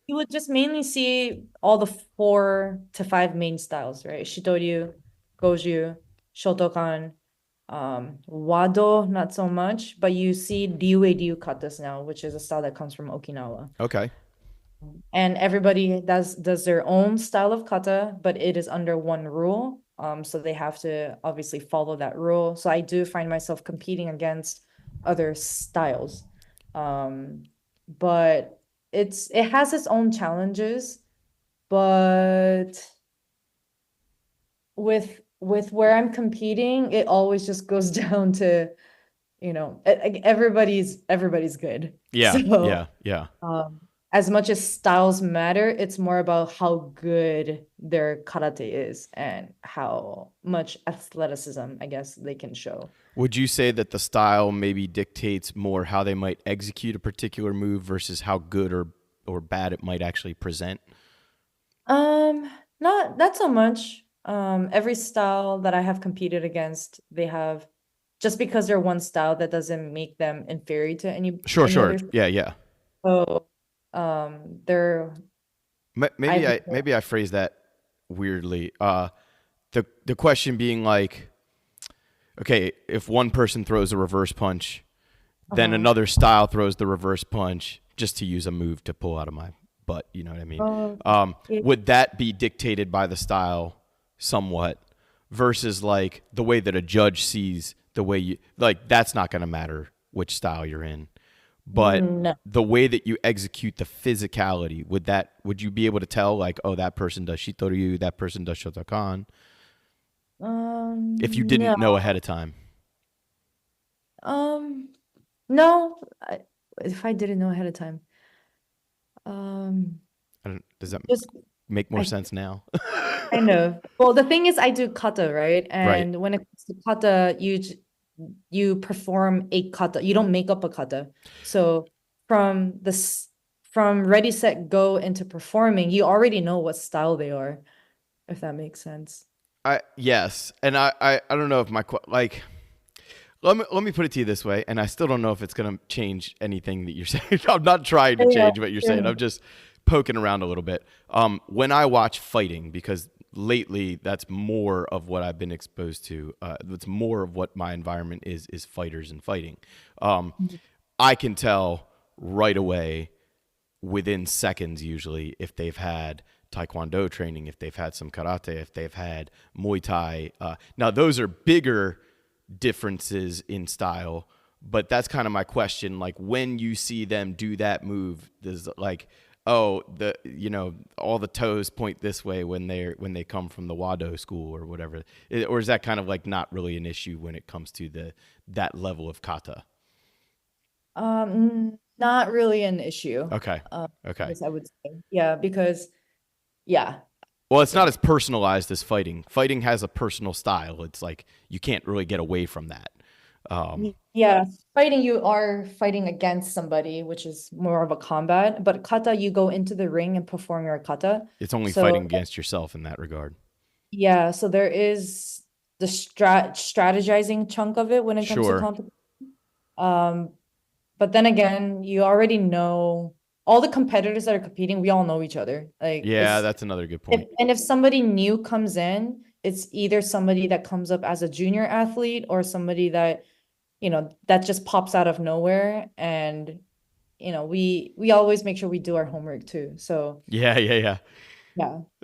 You would just mainly see all the 4 to 5 main styles, right? Shito-ryu, Goju, Shotokan, Wado, not so much, but you see Ryu katas now, which is a style that comes from Okinawa. Okay. And everybody does their own style of kata, but it is under one rule. So they have to obviously follow that rule. So I do find myself competing against other styles. But it has its own challenges, but with where I'm competing, it always just goes down to, everybody's good. Yeah, So yeah. as much as styles matter, it's more about how good their karate is and how much athleticism, I guess, they can show. Would you say that the style maybe dictates more how they might execute a particular move versus how good or bad it might actually present? Not so much. Every style that I have competed against, they have, just because they're one style, that doesn't make them inferior to any Sure. other. Yeah. So, they're Maybe I phrase that weirdly. The question being like, okay, if one person throws a reverse punch, then another style throws the reverse punch, just to use a move to pull out of my butt. You know what I mean? Yeah. Would that be dictated by the style somewhat versus like the way that a judge sees the way you, like, that's not going to matter which style you're in, but No. the way that you execute the physicality, would you be able to tell, like, oh, that person does Shitō-ryū, that person does Shotokan, if you didn't know ahead of time? No. If I didn't know ahead of time, Does that just make more I sense now? kind of. Well, the thing is, I do kata, right? Right. And when it comes to kata, you perform a kata. You don't make up a kata. So from ready, set, go into performing, you already know what style they are, if that makes sense. Yes, and I don't know if like, let me put it to you this way, and I still don't know if it's gonna change anything that you're saying. I'm not trying to change what you're saying. I'm just poking around a little bit. When I watch fighting, because lately that's more of what I've been exposed to. That's more of what my environment is fighters and fighting. I can tell right away, within seconds usually, if they've had Taekwondo training, if they've had some karate, if they've had Muay Thai. Now those are bigger differences in style But that's kind of my question. Like when you see them do that move, does like, oh, all the toes point this way when they come from the Wado school or whatever, or is that kind of like not really an issue when it comes to that level of kata? Not really an issue. Okay. I Okay. guess I would say. Yeah, because yeah. Well, it's not as personalized as fighting. Fighting has a personal style. It's like you can't really get away from that. Yeah, fighting, you are fighting against somebody, which is more of a combat. But kata, you go into the ring and perform your kata. It's only So fighting against yourself in that regard. yeah, so there is the strategizing chunk of it when it comes to Sure. competition. But then again, you already know all the competitors that are competing. We all know each other. Like Yeah, that's another good point. if somebody new comes in, it's either somebody that comes up as a junior athlete or somebody that, that just pops out of nowhere. And, we always make sure we do our homework too. So Yeah. yeah.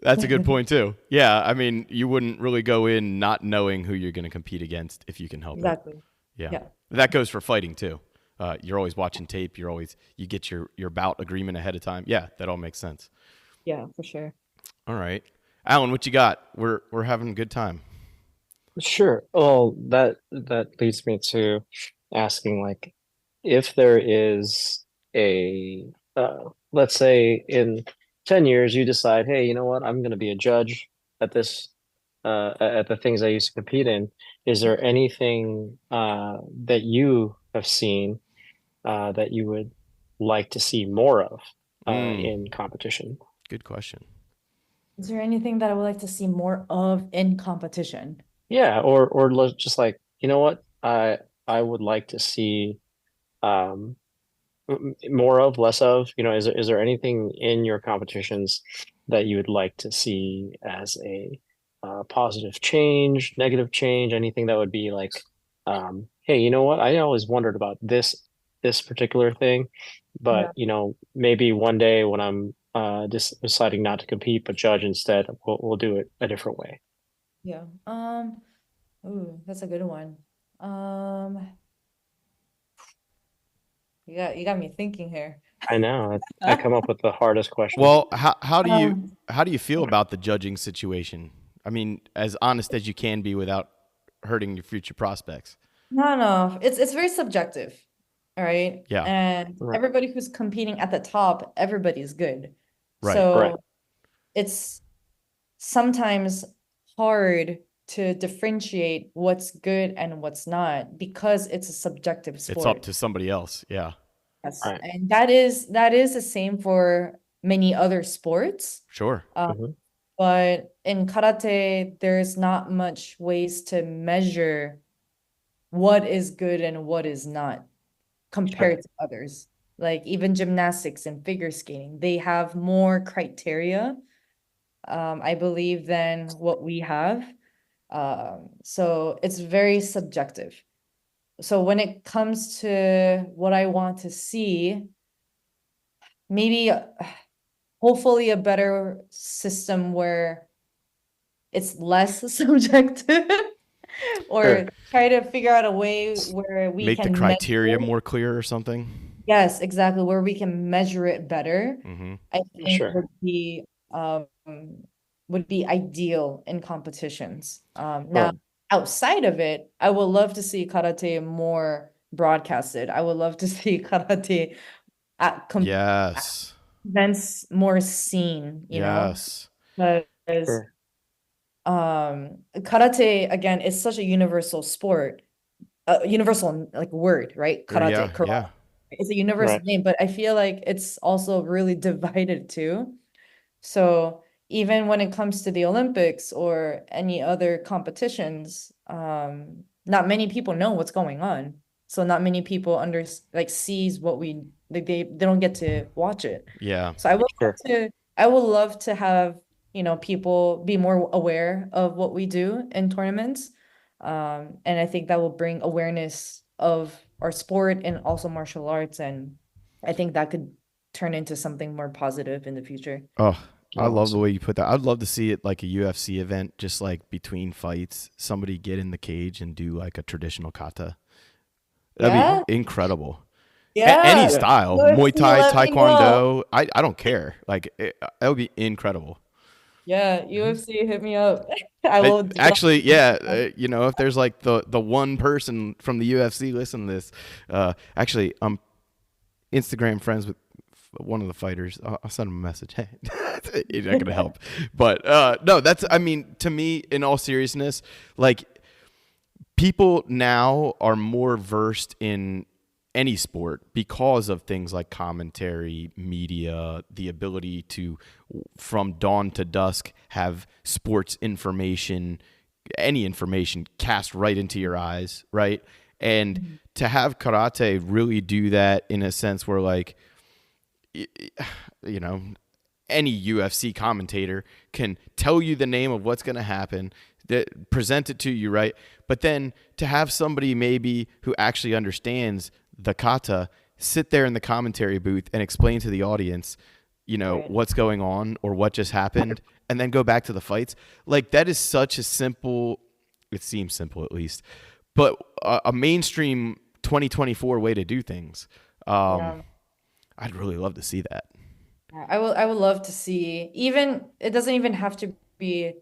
That's a good point too. Yeah, I mean, you wouldn't really go in not knowing who you're going to compete against if you can help it. Exactly. Yeah. Yeah. That goes for fighting too. You're always watching tape. You get your bout agreement ahead of time. Yeah, that all makes sense. Yeah, for sure. All right, Alan, what you got? We're having a good time. Sure. Well, that leads me to asking, like, if there is a let's say in 10 years you decide, hey, you know what, I'm going to be a judge at this at the things I used to compete in. Is there anything that you have seen that you would like to see more of in competition? Good question. Is there anything that I would like to see more of in competition? Yeah, or just like, you know what, I would like to see um more of, less of, is there anything in your competitions that you would like to see as a positive change, negative change, anything that would be like, hey, you know what, I always wondered about this particular thing, but maybe one day when I'm just deciding not to compete but judge instead, we'll do it a different way. Yeah. Ooh, that's a good one. Um, you got me thinking here. I know, I come up with the hardest question. Well, how do you feel about the judging situation? I mean, as honest as you can be without hurting your future prospects. No, it's very subjective. All right. Yeah. And Right. everybody who's competing at the top, everybody's good. Right. So Right. it's sometimes hard to differentiate what's good and what's not because it's a subjective sport. It's up to somebody else. Yeah. Yes. Right. And that is the same for many other sports. Sure. But in karate, there's not much ways to measure what is good and what is not compared to others. Like even gymnastics and figure skating, they have more criteria, I believe, than what we have. So it's very subjective. So when it comes to what I want to see, maybe hopefully a better system where it's less subjective or try to figure out a way where we make can the criteria more clear or something. Yes, exactly, where we can measure it better. I think would be ideal in competitions. Now outside of it, I would love to see karate more broadcasted. I would love to see karate at yes events more seen, yes. because karate, again, is such a universal sport, universal like word, right? Karate, karate. Yeah. It's a universal name, but I feel like it's also really divided too. So even when it comes to the Olympics or any other competitions, not many people know what's going on. So not many people sees what we like, they don't get to watch it. Yeah. So I would love to have, people be more aware of what we do in tournaments. And I think that will bring awareness of our sport and also martial arts. And I think that could turn into something more positive in the future. Oh, I love the way you put that. I'd love to see it like a UFC event, just like between fights, somebody get in the cage and do like a traditional kata. That'd Yeah, be incredible. Any yeah. Yeah. style, Muay UFC, Thai, let me know. Taekwondo. I don't care. Like that would be incredible. Yeah, Mhm. UFC, hit me up. I will drop. Actually, yeah, if there's like the one person from the UFC listening to this, actually, I'm Instagram friends with one of the fighters. I'll send him a message. Hey, it's not gonna help, but no, that's. I mean, to me, in all seriousness, like people now are more versed in any sport because of things like commentary, media, the ability to, from dawn to dusk, have sports information, any information cast right into your eyes, right? And to have karate really do that in a sense where, like, you know, any UFC commentator can tell you the name of what's going to happen, present it to you, right? But then to have somebody maybe who actually understands the kata sit there in the commentary booth and explain to the audience, Right. what's going on or what just happened, and then go back to the fights. Like that is such a simple, it seems simple at least, but a mainstream 2024 way to do things. Yeah. I'd really love to see that. I would love to see, even it doesn't even have to be,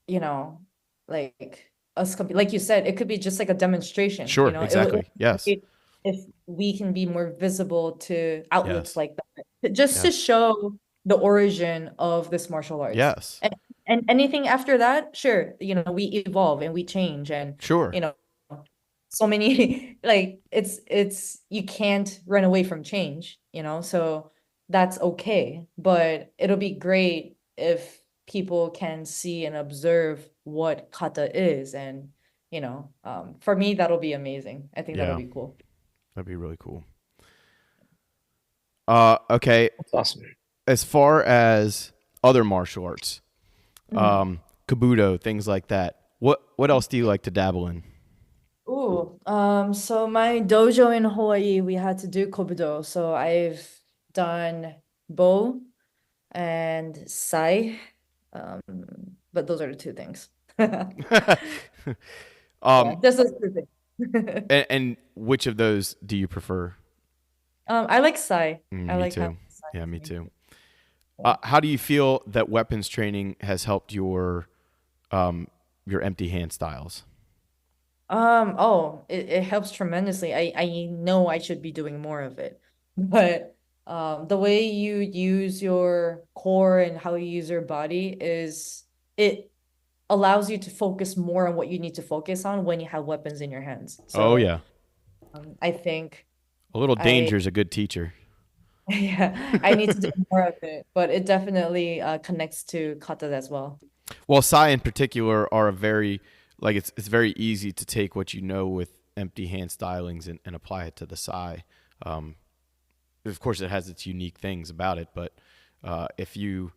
you know, like us like you said, it could be just like a demonstration, Sure, it would exactly. be Yes. great if we can be more visible to outlets Yes. like that, just to Yes. show the origin of this martial arts. Yes. And anything after that, sure, we evolve and we change, and Sure. you know so many like it's you can't run away from change, so that's okay, but it'll be great if people can see and observe what kata is, and for me that'll be amazing. I think that'll Yeah. be cool. That'd be really cool. Okay. That's awesome. As far as other martial arts, Mhm. kabuto, things like that. What else do you like to dabble in? Ooh, so my dojo in Hawaii, we had to do kobudo. So I've done bo and sai, um, but those are the two things. Yeah, um, just those two things. and which of those do you prefer? I like sai. I Me like how too. sai Yeah, to me me. too. Yeah. How do you feel that weapons training has helped your empty hand styles? It helps tremendously. I know I should be doing more of it, but the way you use your core and how you use your body it allows you to focus more on what you need to focus on when you have weapons in your hands. Oh So yeah, I think a little I danger is a good teacher. yeah, I need to do more of it, but it definitely connects to kata as well. Well, Sai in particular are a very like it's very easy to take what you know with empty hand stylings and apply it to the Sai. Um, of course, it has its unique things about it, but if you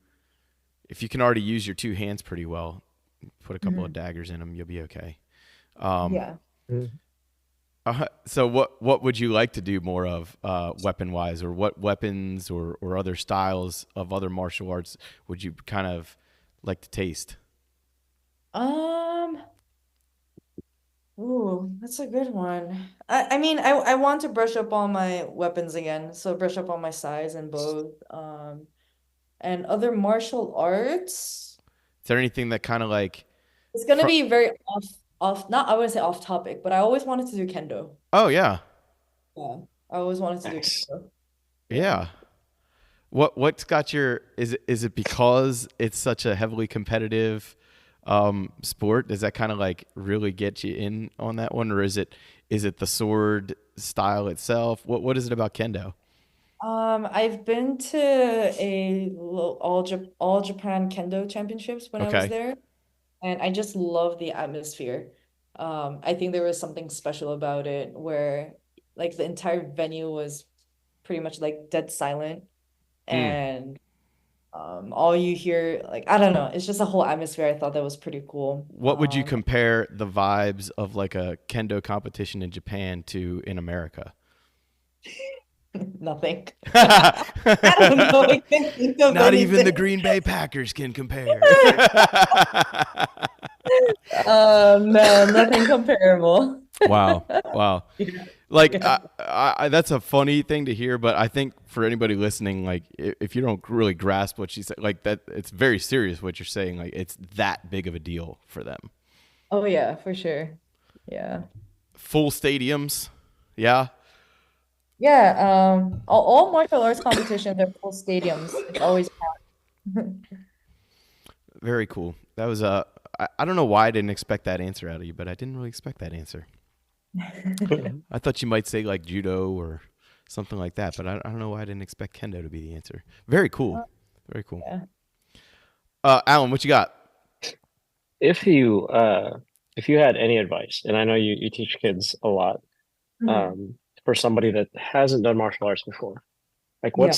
can already use your two hands pretty well, put a couple of Mhm. daggers in them, you'll be okay. Um, Yeah. so what would you like to do more of weapon wise, or what weapons or other styles of other martial arts would you kind of like to taste? Um, Ooh, that's a good one. I mean, I want to brush up on my weapons again, so brush up on my size and both. And other martial arts. Is there anything that kind of like It's gonna fr- be very not I wouldn't say off topic, but I always wanted to do kendo. oh yeah. Yeah, I always wanted to do Nice. kendo. Yeah. Yeah. What's got your is it because it's such a heavily competitive sport? Does that kind of like really get you in on that one, or is it the sword style itself? What is it about kendo? I've been to all Japan Kendo Championships when I was Okay. there, and I just love the atmosphere. I think there was something special about it where like the entire venue was pretty much like dead silent, Mm. and all you hear, like, I don't know, it's just a whole atmosphere. I thought that was pretty cool. What would you compare the vibes of like a kendo competition in Japan to in America? Nothing. I don't know. I can't think of Not even the anything. Green Bay Packers can compare. No, nothing comparable. Wow. Wow. Yeah. Like, Yeah. that's a funny thing to hear, but I think for anybody listening, like, if you don't really grasp what she said, like that, it's very serious what you're saying. Like, it's that big of a deal for them. Oh yeah, for sure. Yeah. Full stadiums. Yeah. Yeah. All martial arts competitions are full stadiums. It's always packed. Very cool. That was I don't know why I didn't expect that answer out of you, but I didn't really expect that answer. I thought you might say like judo or something like that, but I don't know why I didn't expect kendo to be the answer. Very cool. Very cool. Yeah. Alan, what you got? If you had any advice, and I know you teach kids a lot, Mhm. for somebody that hasn't done martial arts before, like Yeah.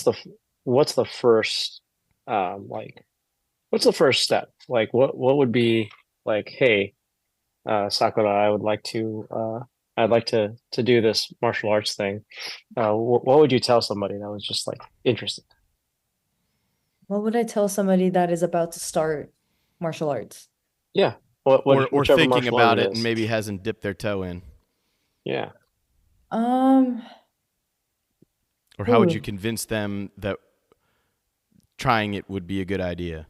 what's the first like what's the first step? Like what would be like, hey, Sakura, I'd like to do this martial arts thing. What would you tell somebody that was just like interested? What would I tell somebody that is about to start martial arts? Yeah. Or Whichever thinking martial art about it it and is. maybe hasn't dipped their toe in? Yeah. Um, Or how would you ooh, convince them that trying it would be a good idea?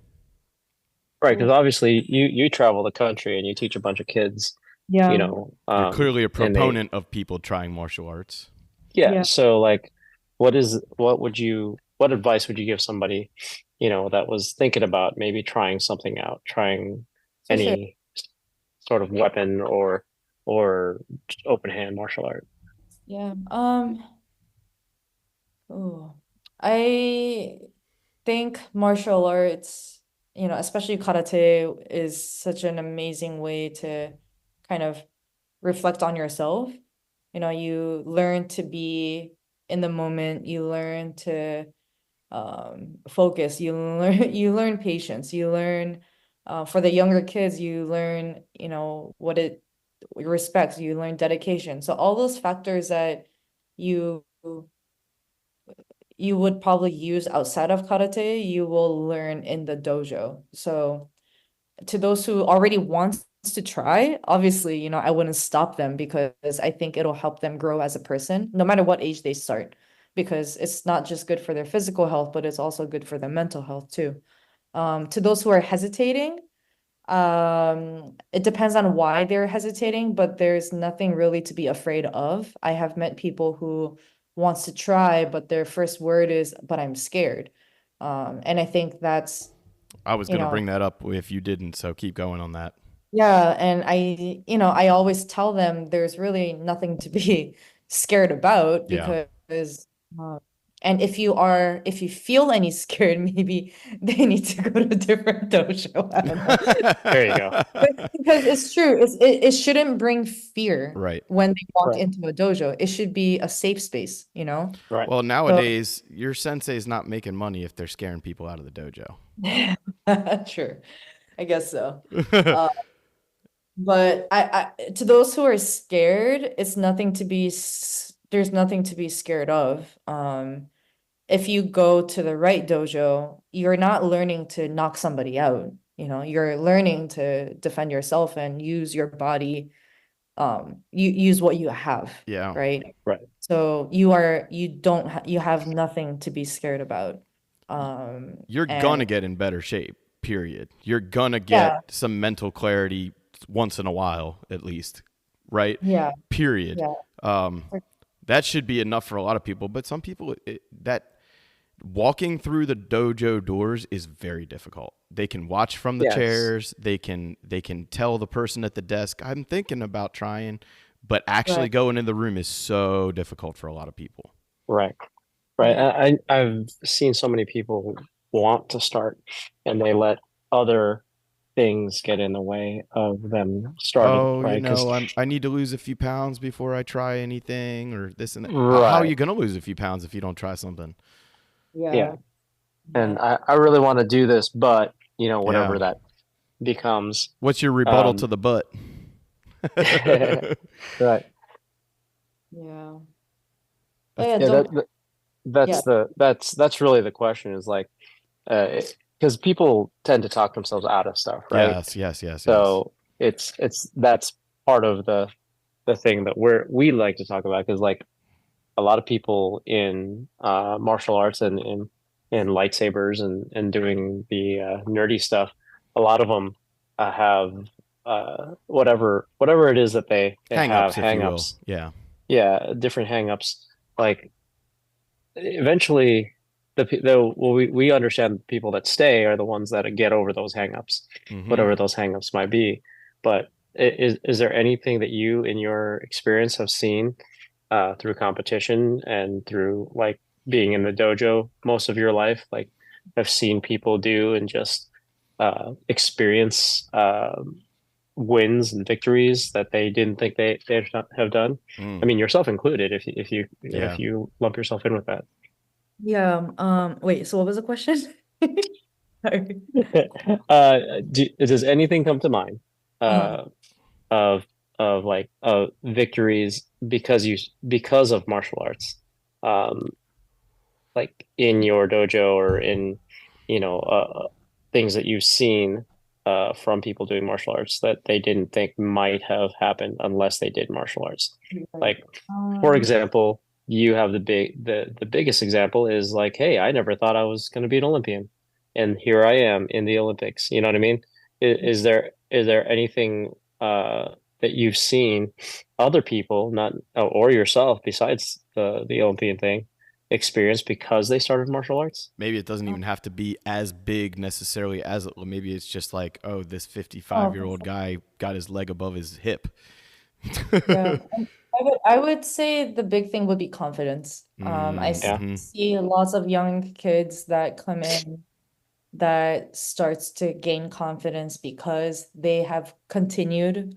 Right, because ooh. obviously you travel the country and you teach a bunch of kids, you Yeah. know, You're clearly a and they proponent of people trying martial arts. yeah, Yeah. so like what advice would you give somebody, that was thinking about maybe trying something out, trying For sure. any sort of weapon or open hand martial art? Yeah. Oh, I think martial arts, especially karate, is such an amazing way to kind of reflect on yourself. You learn to be in the moment, you learn to focus, you learn patience, you learn for the younger kids, you learn, what it respects, you learn dedication. So all those factors that you you would probably use outside of karate, you will learn in the dojo. So to those who already wants to try, obviously, I wouldn't stop them because I think it'll help them grow as a person, no matter what age they start, because it's not just good for their physical health, but it's also good for their mental health too. To those who are hesitating, it depends on why they're hesitating, but there's nothing really to be afraid of. I have met people who wants to try, but their first word is, but I'm scared. And I think that's, I was you going to know, bring that up if you didn't, so keep going on that. yeah, and I always tell them there's really nothing to be scared about Yeah. because, uh, and if you feel any scared, maybe they need to go to a different dojo. I don't know. There you go. But because it's true, it shouldn't bring fear Right. when they walk Right. into a dojo. It should be a safe space, you know? Right. Well, So, nowadays, your sensei's not making money if they're scaring people out of the dojo. sure, I guess so. Uh, But to those who are scared, there's nothing to be scared of. If you go to the right dojo, you're not learning to knock somebody out. You're learning to defend yourself and use your body. You use what you have, Yeah. right? Right. So you have nothing to be scared about. You're going And to get in better shape, period. You're going to get yeah, some mental clarity once in a while, at least, right? yeah, Period. yeah, Um, that should be enough for a lot of people, but some people, that walking through the dojo doors is very difficult. They can watch from the Yes. chairs. They can tell the person at the desk, I'm thinking about trying, but actually right, going in the room is so difficult for a lot of people. Right. Right. yeah, I've seen so many people want to start and they let other things get in the way of them starting, Oh, right? Because I need to lose a few pounds before I try anything or this and that. How are you right. going to lose a few pounds if you don't try something? Yeah. yeah, And yeah. I really want to do this, but Yeah. whatever that becomes. What's your rebuttal to Um the butt? right. Yeah. But That's yeah, Yeah, don't, that's yeah, that's really the question is like because people tend to talk themselves out of stuff, right? yes, yes, yes, yes. So it's that's part of the the thing that we like to talk about, because like a lot of people in martial arts and in lightsabers and doing the nerdy stuff, a lot of them have whatever it is that they have Hang-ups, if you will. hang-ups. Yeah. Yeah, different hang-ups. Like eventually we understand people that stay are the ones that get over those hang-ups, Hmm. whatever those hang-ups might be. But is there anything that you in your experience have seen through competition and through like being in the dojo most of your life, like have seen people do and just experience wins and victories that they didn't think they have done? I Mm. mean, yourself included, if Yeah. you lump yourself in with that. Yeah. Wait, so what was the question? Sorry. Does anything come to mind Uh-huh. uh, of like victories because of martial arts, um, like in your dojo or in things that you've seen from people doing martial arts that they didn't think might have happened unless they did martial arts. Right. Like, for Um, example, you have the biggest example is like, hey, I never thought I was going to be an Olympian, and here I am in the Olympics. You know what I mean? Is there anything that you've seen other people, not or yourself, besides the Olympian thing, experience because they started martial arts? Maybe it doesn't even have to be as big necessarily as maybe it's just like, oh, this oh, 55-year-old guy got his leg above his hip. yeah. I would say the big thing would be confidence. Yeah. Mm-hmm. See lots of young kids that come in that starts to gain confidence because they have continued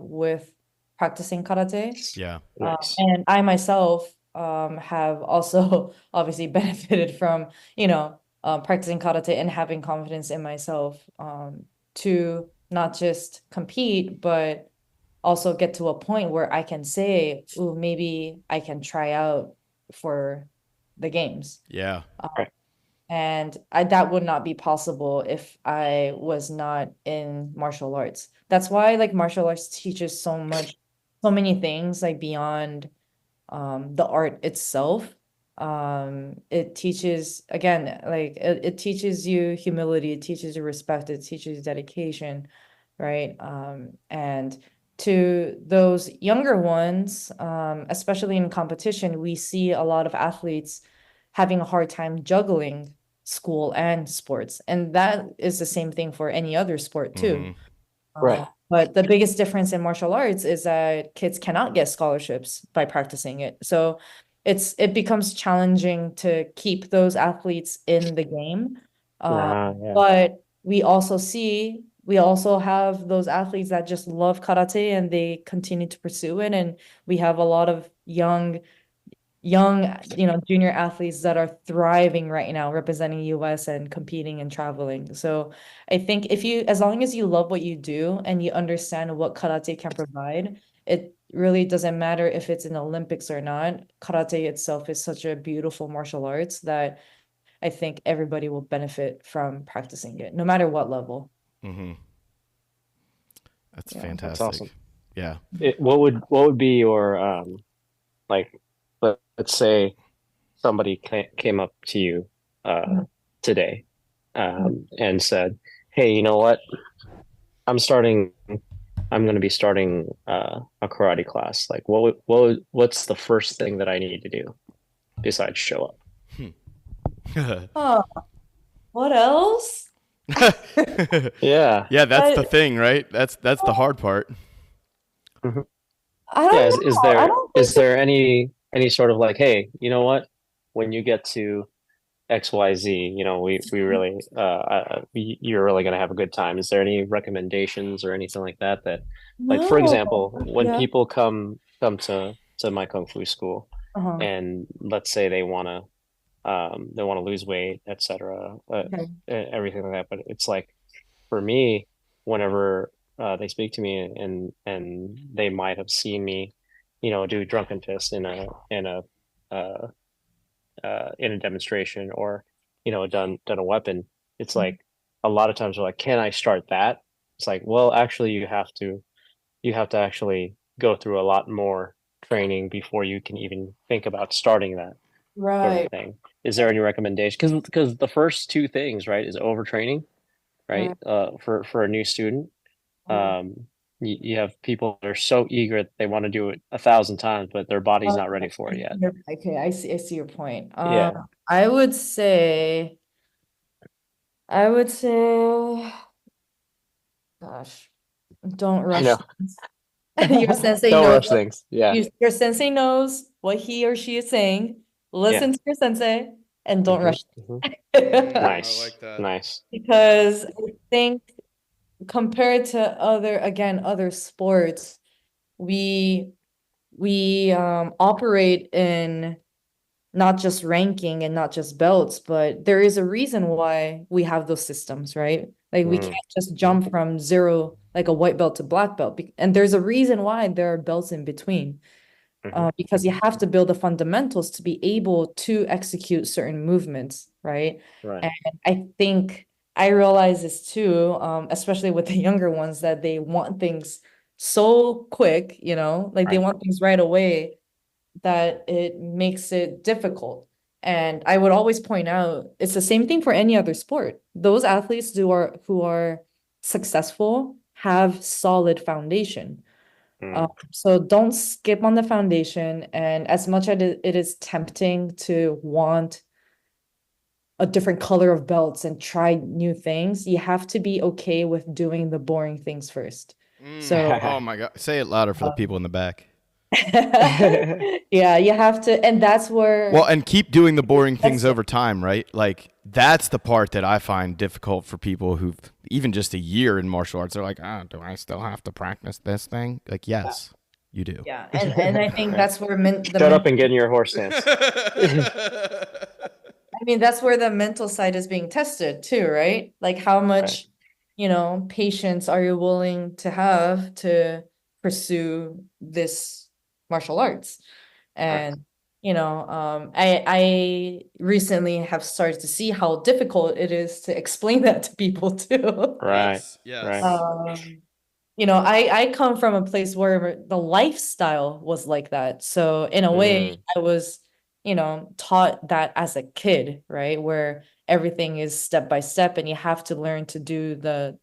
with practicing karate. Yeah. Nice. And I myself have also obviously benefited from, practicing karate and having confidence in myself to not just compete, but also get to a point where I can say, "Ooh, maybe I can try out for the games." Yeah. Right. And that would not be possible if I was not in martial arts. That's why like martial arts teaches so much, so many things like beyond the art itself. It teaches again, like it teaches you humility, it teaches you respect, it teaches you dedication, right? And to those younger ones, especially in competition, we see a lot of athletes having a hard time juggling school and sports. And that is the same thing for any other sport Mm-hmm. too. Right. But the biggest difference in martial arts is that kids cannot get scholarships by practicing it. So it becomes challenging to keep those athletes in the game. Yeah. But we also have those athletes that just love karate and they continue to pursue it. And we have a lot of young, junior athletes that are thriving right now, representing US and competing and traveling. So I think as long as you love what you do and you understand what karate can provide, it really doesn't matter if it's in the Olympics or not. Karate itself is such a beautiful martial arts that I think everybody will benefit from practicing it, no matter what level. Mm-hmm. That's Yeah. That's fantastic. awesome. Yeah. What would be your like let's say somebody came up to you Mhm. today and said, "Hey, you know what? I'm starting. I'm going to be starting a karate class. Like, what's the first thing that I need to do besides show up?" Oh, what else? Yeah. Yeah, that's the I, thing, right? That's the hard part. Mhm. I Yeah. don't Is know. I there don't think is there any sort of like, hey, you know what? When you get to XYZ, we really you're really going to have a good time. Is there any recommendations or anything like that like for no. example, when Yeah. people come to my kung fu school Uh-huh. and let's say they want to lose weight, etc., Okay. everything like that, but it's like for me, whenever they speak to me and they might have seen me, do drunken fist uh, in a demonstration or done a weapon, it's like a lot of times they're like, can I start that? It's like, well, actually you have to actually go through a lot more training before you can even think about starting that sort of Right. thing. Is there any recommendation? Because the first two things, right, is overtraining, right? Right. For a new student, Right. you have people that are so eager that they want to do it 1,000 times, but their body's not ready for it yet. Okay, I see your point. Yeah. I would say, gosh, don't I rush know. things. Your sensei Don't knows rush things. Yeah. your sensei knows what he or she is saying. Yeah. Listen to your sensei and don't rush. I Nice. like that. Nice. Because I think compared to other sports, we operate in not just ranking and not just belts, but there is a reason why we have those systems, right? Like we can't just jump from zero, like a white belt to black belt. And there's a reason why there are belts in between, because you have to build the fundamentals to be able to execute certain movements, right? Right. And I think I realize this too, especially with the younger ones, that they want things so quick, like they Right. want things right away that it makes it difficult. And I would always point out it's the same thing for any other sport. Those athletes who are successful have solid foundation. So don't skip on the foundation. And as much as it is tempting to want a different color of belts and try new things, you have to be okay with doing the boring things first. So Oh my God. Say it louder for the people in the back. yeah, you have to, and that's where Well, and keep doing the boring things over time, right? Like that's the part that I find difficult for people who've even just a year in martial arts. They're like, do I still have to practice this thing? Like, yes, you do. yeah, and I think that's where Shut up and get in your horse stance. I mean, that's where the mental side is being tested too, right? Like how much, patience are you willing to have to pursue this martial arts? And I recently have started to see how difficult it is to explain that to people too. Right. Yes. Right. I come from a place where the lifestyle was like that. So in a way, I was, taught that as a kid, right? Where everything is step by step and you have to learn to do the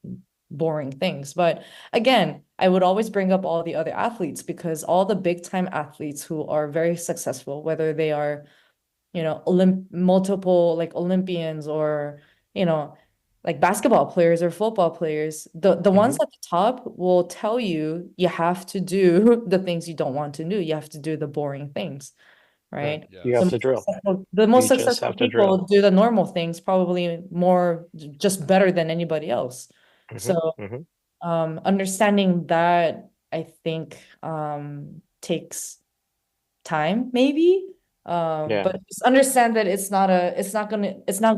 boring things. But again, I would always bring up all the other athletes because all the big time athletes who are very successful, whether they are, multiple like Olympians or, like basketball players or football players, the ones at the top will tell you you have to do the things you don't want to do. You have to do the boring things, right? You have to drill. The most You just successful have to people drill. do the normal things probably more just better than anybody else. So understanding that I think takes time maybe. But just understand that it's not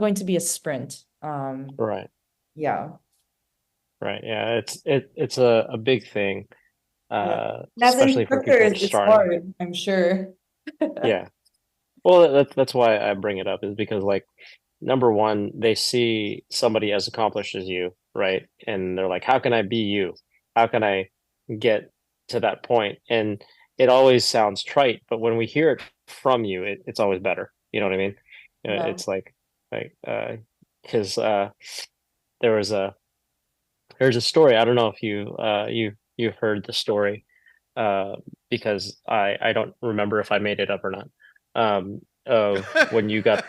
going to be a sprint. Right. Yeah. Right. Yeah. It's a big thing. As an Especially for instructor, people it's starting. hard, I'm sure. Yeah. Well, that's why I bring it up is because like number one, they see somebody as accomplished as you, right? And they're like, how can I be you? How can I get to that point? And it always sounds trite, but when we hear it from you, it's always better. You know what I mean? Yeah. It's like because there was there's a story. I don't know if you heard the story because I don't remember if I made it up or not. Of when you got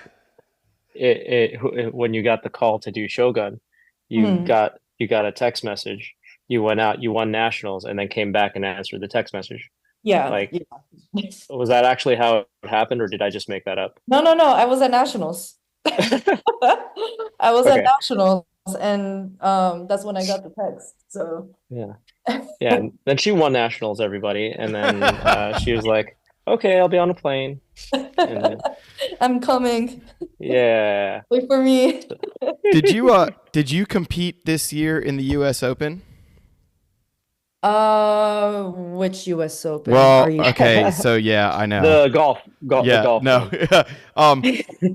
when you got the call to do Shogun, you got a text message. You went out, you won nationals, and then came back and answered the text message. Yeah. Like, was that actually how it happened, or did I just make that up? No. I was at nationals. I was at nationals, and that's when I got the text. So yeah. And then she won nationals, everybody, and then she was like, "Okay, I'll be on a plane." And then, I'm coming. yeah. Wait for me. Did you compete this year in the U.S. Open? Which U.S. Open? Well, are you? okay, so yeah, I know. The golf. Yeah, The golf no. one.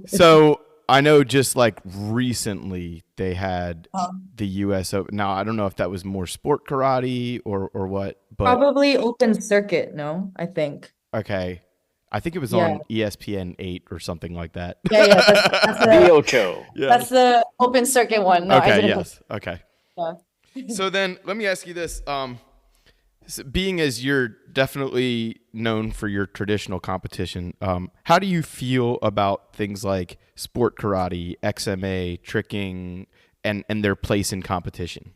So I know just like recently they had the U.S. Open. Now I don't know if that was more sport karate or what, but Probably open circuit, no? I think. okay. I think it was Yeah. on ESPN 8 or something like that. Yeah, The Ocho. that's the open circuit one. No, I Okay, didn't yes. Okay. yeah. So then let me ask you this. Being as you're definitely known for your traditional competition, how do you feel about things like sport karate, XMA, tricking, and their place in competition?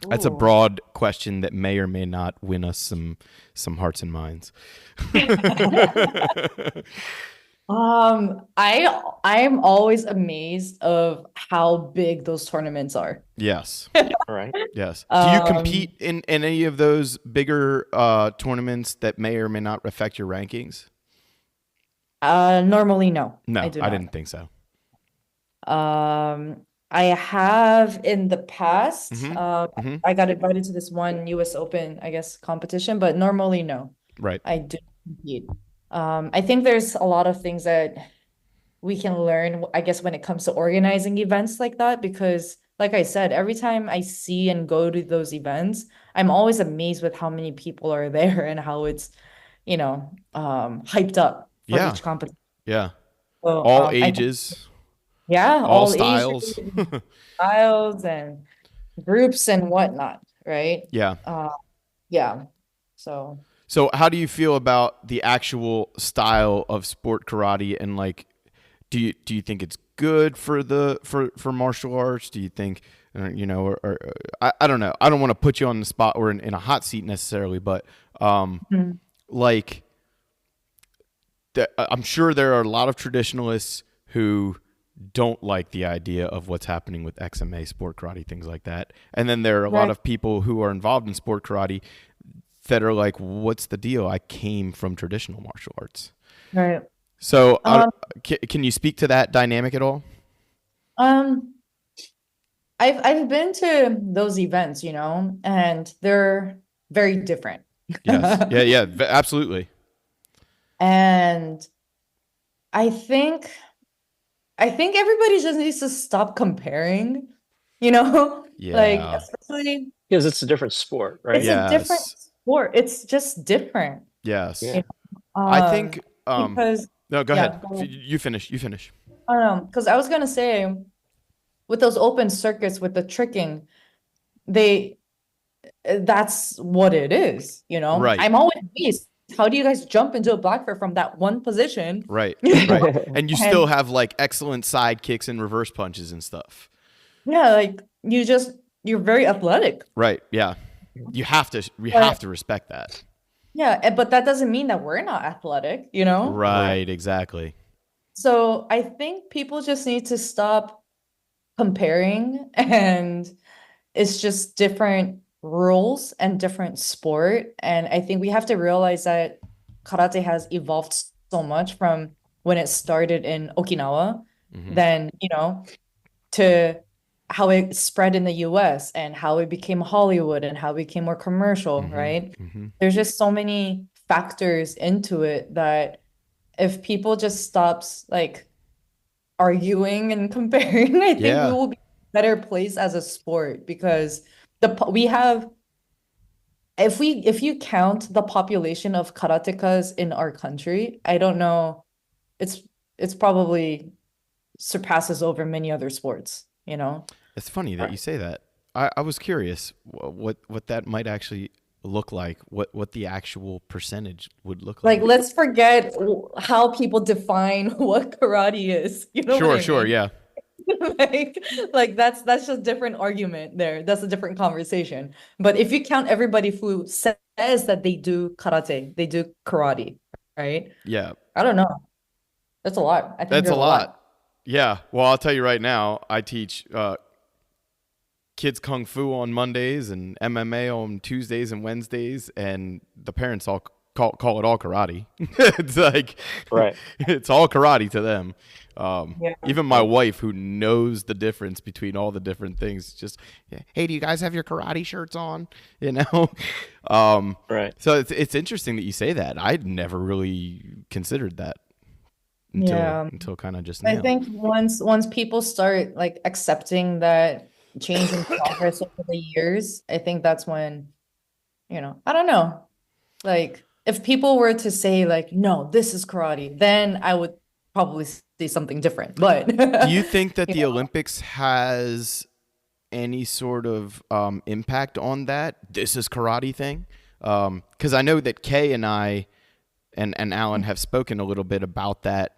That's a Ooh. broad question that may or may not win us some hearts and minds. I'm always amazed of how big those tournaments are. Yes. Right. Yes. Do you Um, compete in any of those bigger tournaments that may or may not affect your rankings? Normally no, No, I do I not. didn't think so. I have in the past, Mm-hmm. I got invited to this one US Open, I guess, competition, but normally no, Right. I do compete. I think there's a lot of things that we can learn, I guess, when it comes to organizing events like that, because like I said, every time I see and go to those events, I'm always amazed with how many people are there and how it's, hyped up for Yeah. each competition. Yeah. So, All I think, ages, yeah, all all ages, styles. styles and groups and whatnot, right? Yeah. Yeah. So, So how do you feel about the actual style of sport karate, and like do you think it's good for martial arts? Do you think or I don't know. I don't want to put you on the spot or in a hot seat necessarily, but Mhm. like I'm sure there are a lot of traditionalists who don't like the idea of what's happening with XMA, sport karate, things like that. And then there are a lot Right. of people who are involved in sport karate that are like, what's the deal? I came from traditional martial arts. Right. So Um, can you speak to that dynamic at all? um, I've been to those events, and they're very different. Yes. Yeah, yeah, absolutely. And I think everybody just needs to stop comparing, like Yeah. especially Because it's a different sport, right? it's a different Yes. sport. It's just different. Yes. Yeah. I think Because no, go yeah, ahead. go ahead. You finish. You finish. I don't know, because I was gonna say with those open circuits with the tricking, they that's what it is, Right. I'm always amazed. How do you guys jump into a black belt from that one position? Right. Right. And you still And have like excellent side kicks and reverse punches and stuff. yeah, like you're very athletic. Right. Yeah. You have to But respect that. yeah, but that doesn't mean that we're not athletic, Right, exactly. So I think people just need to stop comparing, and it's just different rules and different sport. And I think we have to realize that karate has evolved so much from when it started in Okinawa, Mhm. then, to how it spread in the US and how it became Hollywood and how it became more commercial, Mhm. right? Mhm. There's just so many factors into it that if people just stops like arguing and comparing, I think we Yeah. will be in a better place as a sport, because we have, if you count the population of karatekas in our country, I don't know, it's probably surpasses over many other sports, It's funny that you Right. say that. I was curious what that might actually look like, what the actual percentage would look Like, like. let's forget how people define what karate is. You know what I Sure, mean? yeah. Like that's just a different argument there. That's a different conversation. But if you count everybody who says that they do karate, they do karate, right? Yeah. I don't know. That's a lot. I think That's a there's a lot. lot. Yeah. Well, I'll tell you right now, I teach kids kung fu on Mondays and MMA on Tuesdays and Wednesdays, and the parents all call it all karate. It's like Right. it's all karate to them. Yeah. Even my wife, who knows the difference between all the different things, just, hey, do you guys have your karate shirts on? Right. So it's interesting that you say that. I'd never really considered that. until kind of just I now. think once people start like accepting that change and progress over the years, I think that's when, I don't know. Like if people were to say like, no, this is karate, then I would probably say something different. But Do you think that the Olympics has any sort of impact on that this is karate thing? Because I know that Kay and I and Alan have spoken a little bit about that,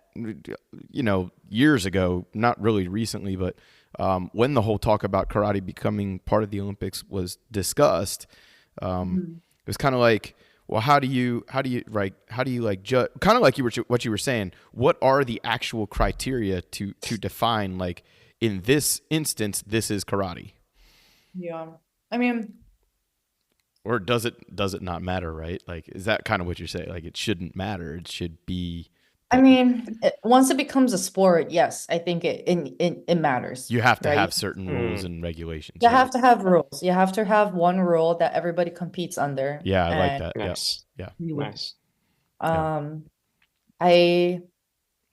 years ago, not really recently, but when the whole talk about karate becoming part of the Olympics was discussed, it was kind of like, well, how do you like judge? Kind of like what you were saying. What are the actual criteria to define, like, in this instance, this is karate? Yeah, I mean, or does it not matter, right? Like, is that kind of what you're saying? Like, it shouldn't matter. It should be. I mean, once it becomes a sport, yes, I think it matters. You have to right? have certain rules and regulations. You have to have rules. You have to have one rule that everybody competes under. Yeah, I like that. Nice. Yeah. Nice. I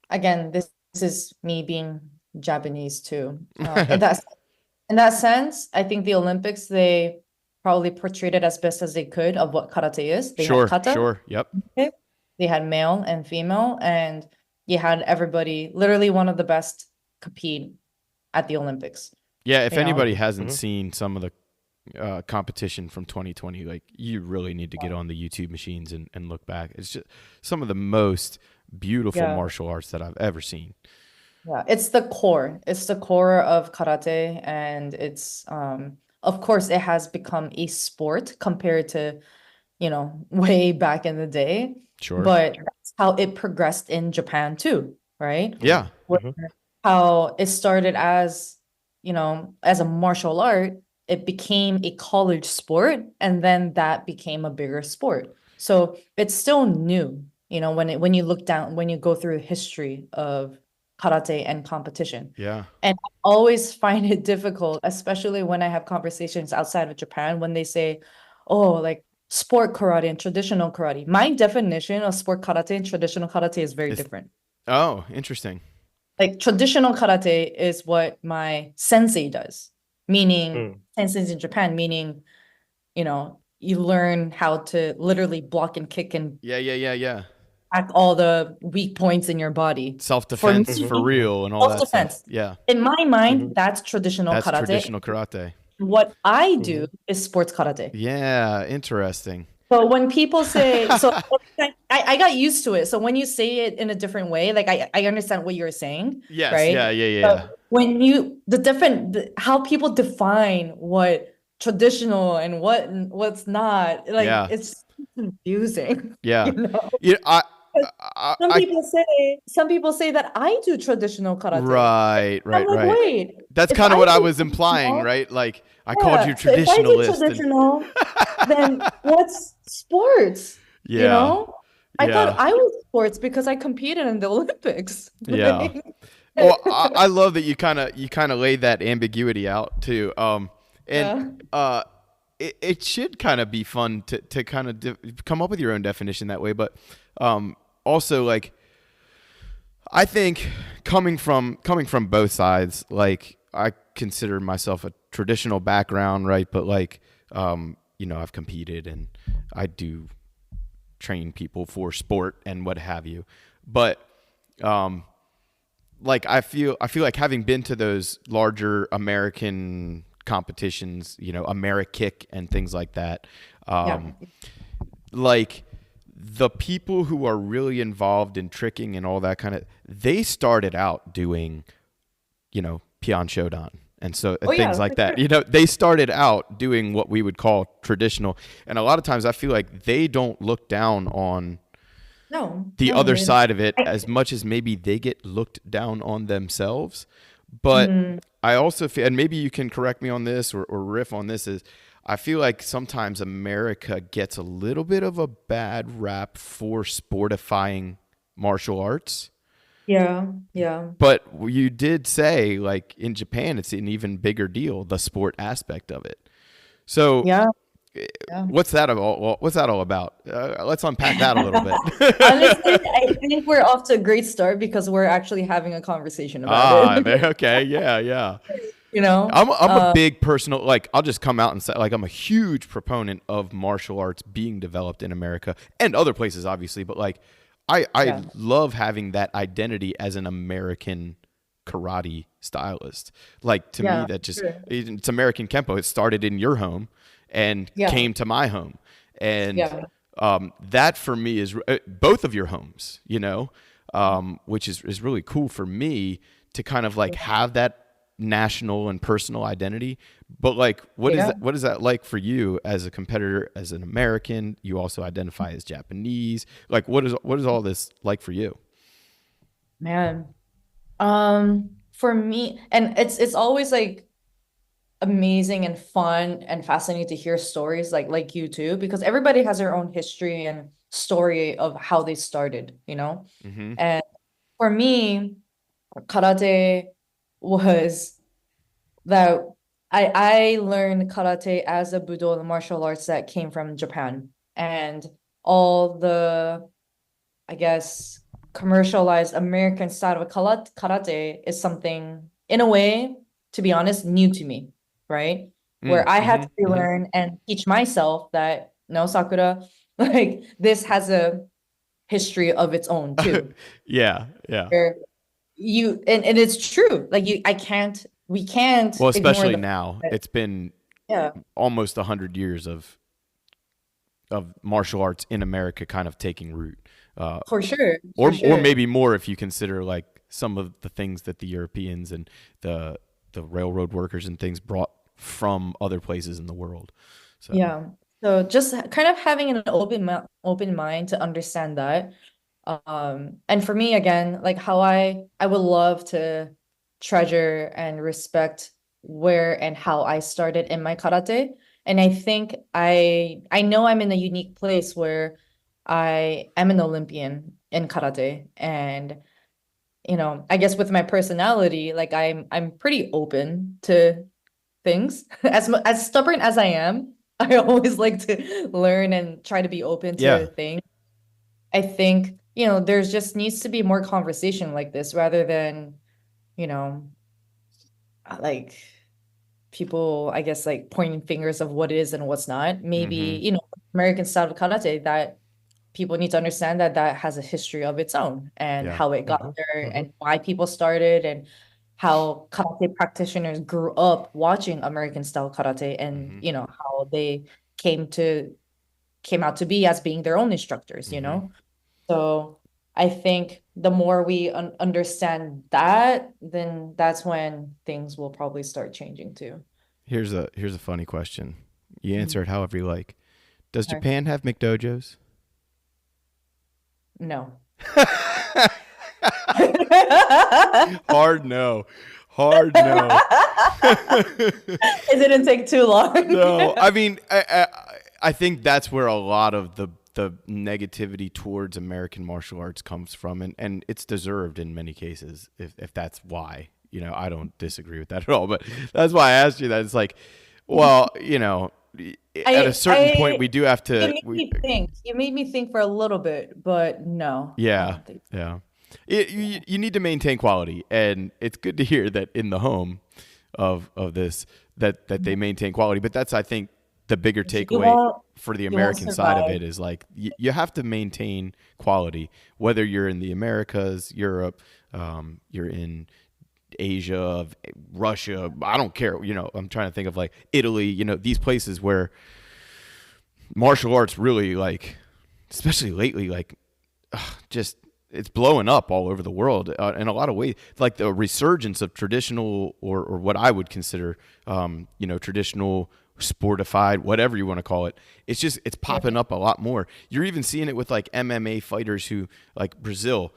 again, this is me being Japanese too. In that sense, I think the Olympics, they probably portrayed it as best as they could of what karate is. They had kata. Sure. Yep. Okay. They had male and female, and you had everybody, literally one of the best, compete at the Olympics. Yeah, if anybody hasn't seen some of the competition from 2020, like, you really need to get on the YouTube machines and look back. It's just some of the most beautiful martial arts that I've ever seen. Yeah, it's the core. It's the core of karate, and it's of course it has become a sport compared to, way back in the day. Sure. But that's how it progressed in Japan too, right? Yeah. How it started as, as a martial art, it became a college sport, and then that became a bigger sport. So it's still new, when you look down, when you go through history of karate and competition. Yeah. And I always find it difficult, especially when I have conversations outside of Japan, when they say, oh, like, sport karate and traditional karate. My definition of sport karate and traditional karate is very different. Oh, interesting. Like, traditional karate is what my sensei does, meaning senseis in Japan, meaning, you learn how to literally block and kick and attack all the weak points in your body. Self-defense for real and all that stuff. Yeah. In my mind, that's traditional karate. That's traditional karate. What I do is sports karate. Yeah, interesting. So when people say, I got used to it. So when you say it in a different way, like, I understand what you're saying. Yes. Right? Yeah. When how people define what traditional and what's not, like, it's confusing. Yeah. Some people say that I do traditional karate. Right. Wait, that's kind of what I was implying, right? Like, I called you traditionalist. If I do traditional, then what's sports? Yeah. I thought I was sports because I competed in the Olympics. Yeah. Well, I love that you kind of laid that ambiguity out too. It should kind of be fun to kind of come up with your own definition that way, but also, like, I think coming from both sides, like, I consider myself a traditional background, right? But, like, I've competed and I do train people for sport and what have you. But, like, I feel like having been to those larger American competitions, Amerikick and things like that, like, the people who are really involved in tricking and all that kind of, they started out doing, Pion Shodan and so things like that. They started out doing what we would call traditional. And a lot of times I feel like they don't look down on the other side of it as much as maybe they get looked down on themselves. But I also feel, and maybe you can correct me on this or riff on this, is I feel like sometimes America gets a little bit of a bad rap for sportifying martial arts. Yeah. But you did say, like, in Japan, it's an even bigger deal, the sport aspect of it. So Yeah. What's that all about? Let's unpack that a little bit. Honestly, I think we're off to a great start because we're actually having a conversation about it. Okay, yeah. You know? I'm a big personal, like, I'll just come out and say, like, I'm a huge proponent of martial arts being developed in America and other places, obviously, but like I Yeah. love having that identity as an American karate stylist. Like, to me, Yeah, that just, sure. it's American Kempo. It started in your home and Yeah. came to my home. And Yeah. that for me is both of your homes, which is really cool for me to kind of like have that national and personal identity. But like, what is that like for you as a competitor, as an American? You also identify as Japanese. Like, what is all this like for you? Man. For me, and it's always like amazing and fun and fascinating to hear stories like you too, because everybody has their own history and story of how they started, you know? Mm-hmm. And for me, karate was that I learned karate as a Budo, the martial arts that came from Japan. And all the, I guess, commercialized American style of karate is something, in a way, to be honest, new to me, right? Where I had to relearn and teach myself that, no, Sakura, like this has a history of its own too. Yeah. Where and it's true. Like we can't Well, ignore especially the now, fact it's been that, almost 100 years of martial arts in America kind of taking root. for sure. Or For sure. maybe more if you consider like some of the things that the Europeans and the railroad workers and things brought from other places in the world. So Yeah. So just kind of having an open mind to understand that. And for me, again, like how I would love to treasure and respect where and how I started in my karate. And I think I know I'm in a unique place where I am an Olympian in karate. And, I guess with my personality, like I'm pretty open to things. As stubborn as I am, I always like to learn and try to be open yeah, to things. I think, there's just needs to be more conversation like this rather than, you know, like people, I guess, like pointing fingers of what is and what's not. Maybe, American style of karate that people need to understand that has a history of its own and yeah, how it got there and why people started and how karate practitioners grew up watching American style karate and, how they came out to be as being their own instructors, So I think the more we understand that, then that's when things will probably start changing too. Here's a funny question. You answer it however you like. Does Okay. Japan have McDojos? No. Hard no. Hard no. It didn't take too long. No, I mean, I think that's where a lot of the negativity towards American martial arts comes from, and it's deserved in many cases. If that's why, I don't disagree with that at all. But that's why I asked you that. It's like, well, at a certain point, we do have to. You made me think for a little bit, but no. Yeah, yeah. You need to maintain quality, and it's good to hear that in the home of this that they maintain quality. But that's, I think, the bigger takeaway for the American side of it is like you have to maintain quality, whether you're in the Americas, Europe, you're in Asia, Russia. I don't care. I'm trying to think of like Italy. These places where martial arts really, like, especially lately, like, just it's blowing up all over the world in a lot of ways. Like the resurgence of traditional or what I would consider, traditional, sportified, whatever you want to call it. It's popping up a lot more. You're even seeing it with like MMA fighters who, like Brazil.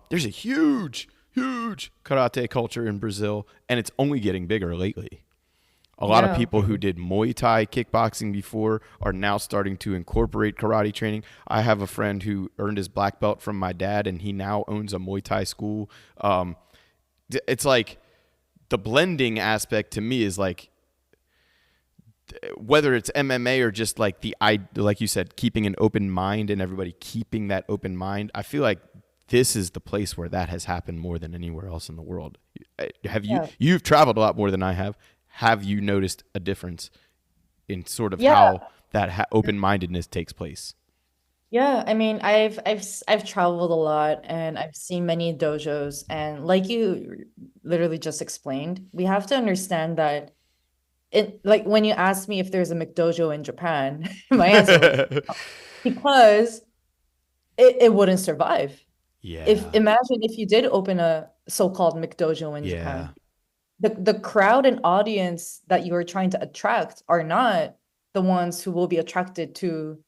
There's a huge karate culture in Brazil, and it's only getting bigger lately. A lot of people who did Muay Thai kickboxing before are now starting to incorporate karate training. I have a friend who earned his black belt from my dad, and he now owns a Muay Thai school. It's like the blending aspect to me is like whether it's MMA or just like like you said, keeping an open mind and everybody keeping that open mind, I feel like this is the place where that has happened more than anywhere else in the world. You've traveled a lot more than I have. Have you noticed a difference in sort of how that open-mindedness takes place? Yeah, I mean, I've traveled a lot and I've seen many dojos, and like you literally just explained, we have to understand that like when you ask me if there's a McDojo in Japan, my answer was no, because it wouldn't survive. Yeah. Imagine if you did open a so-called McDojo in Japan. The crowd and audience that you are trying to attract are not the ones who will be attracted to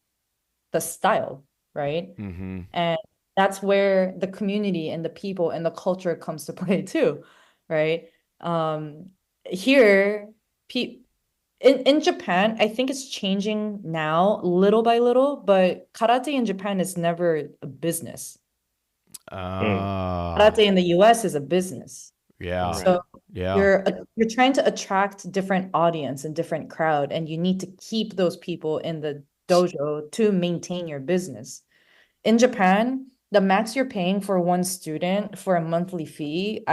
the style, right? Mm-hmm. And that's where the community and the people and the culture comes to play too, right? Here, in Japan, I think it's changing now little by little, but karate in Japan is never a business. Karate in the US is a business. Yeah. So you're trying to attract different audience and different crowd, and you need to keep those people in the dojo to maintain your business. In Japan, the max you're paying for one student for a monthly fee,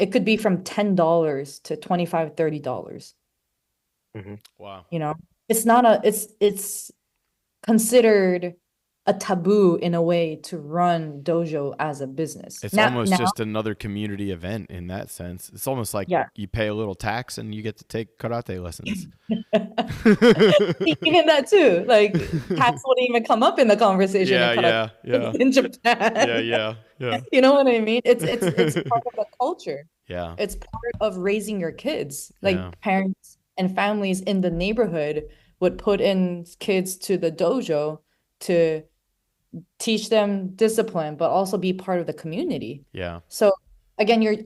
it could be from $10 to $25, $30. Mm-hmm. Wow. You know, it's considered a taboo in a way to run dojo as a business. It's almost just another community event in that sense. It's almost like you pay a little tax and you get to take karate lessons. Even that too. Like tax wouldn't even come up in the conversation in Japan. Yeah. You know what I mean? It's part of the culture. Yeah. It's part of raising your kids. Like parents and families in the neighborhood would put in kids to the dojo to teach them discipline, but also be part of the community. Yeah. So again, you're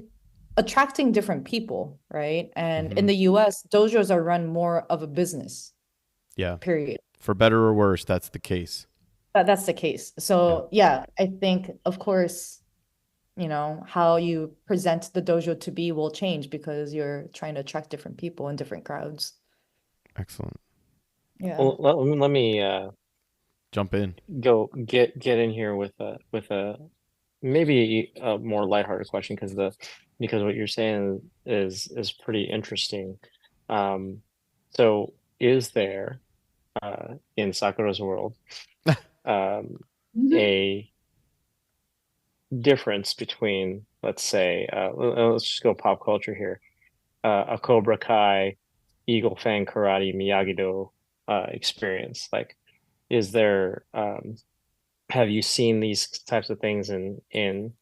attracting different people, right? And in the US, dojos are run more of a business. Yeah. Period. For better or worse, that's the case. That's the case. So I think, of course, you know, how you present the dojo to be will change because you're trying to attract different people and different crowds. Excellent. Yeah. Well, let me jump in. Go get in here with a maybe a more lighthearted question because what you're saying is pretty interesting. So is there in Sakura's world a difference between, let's say, let's just go pop culture here, a Cobra Kai, Eagle Fang Karate, Miyagi-Do experience? Like, is there have you seen these types of things in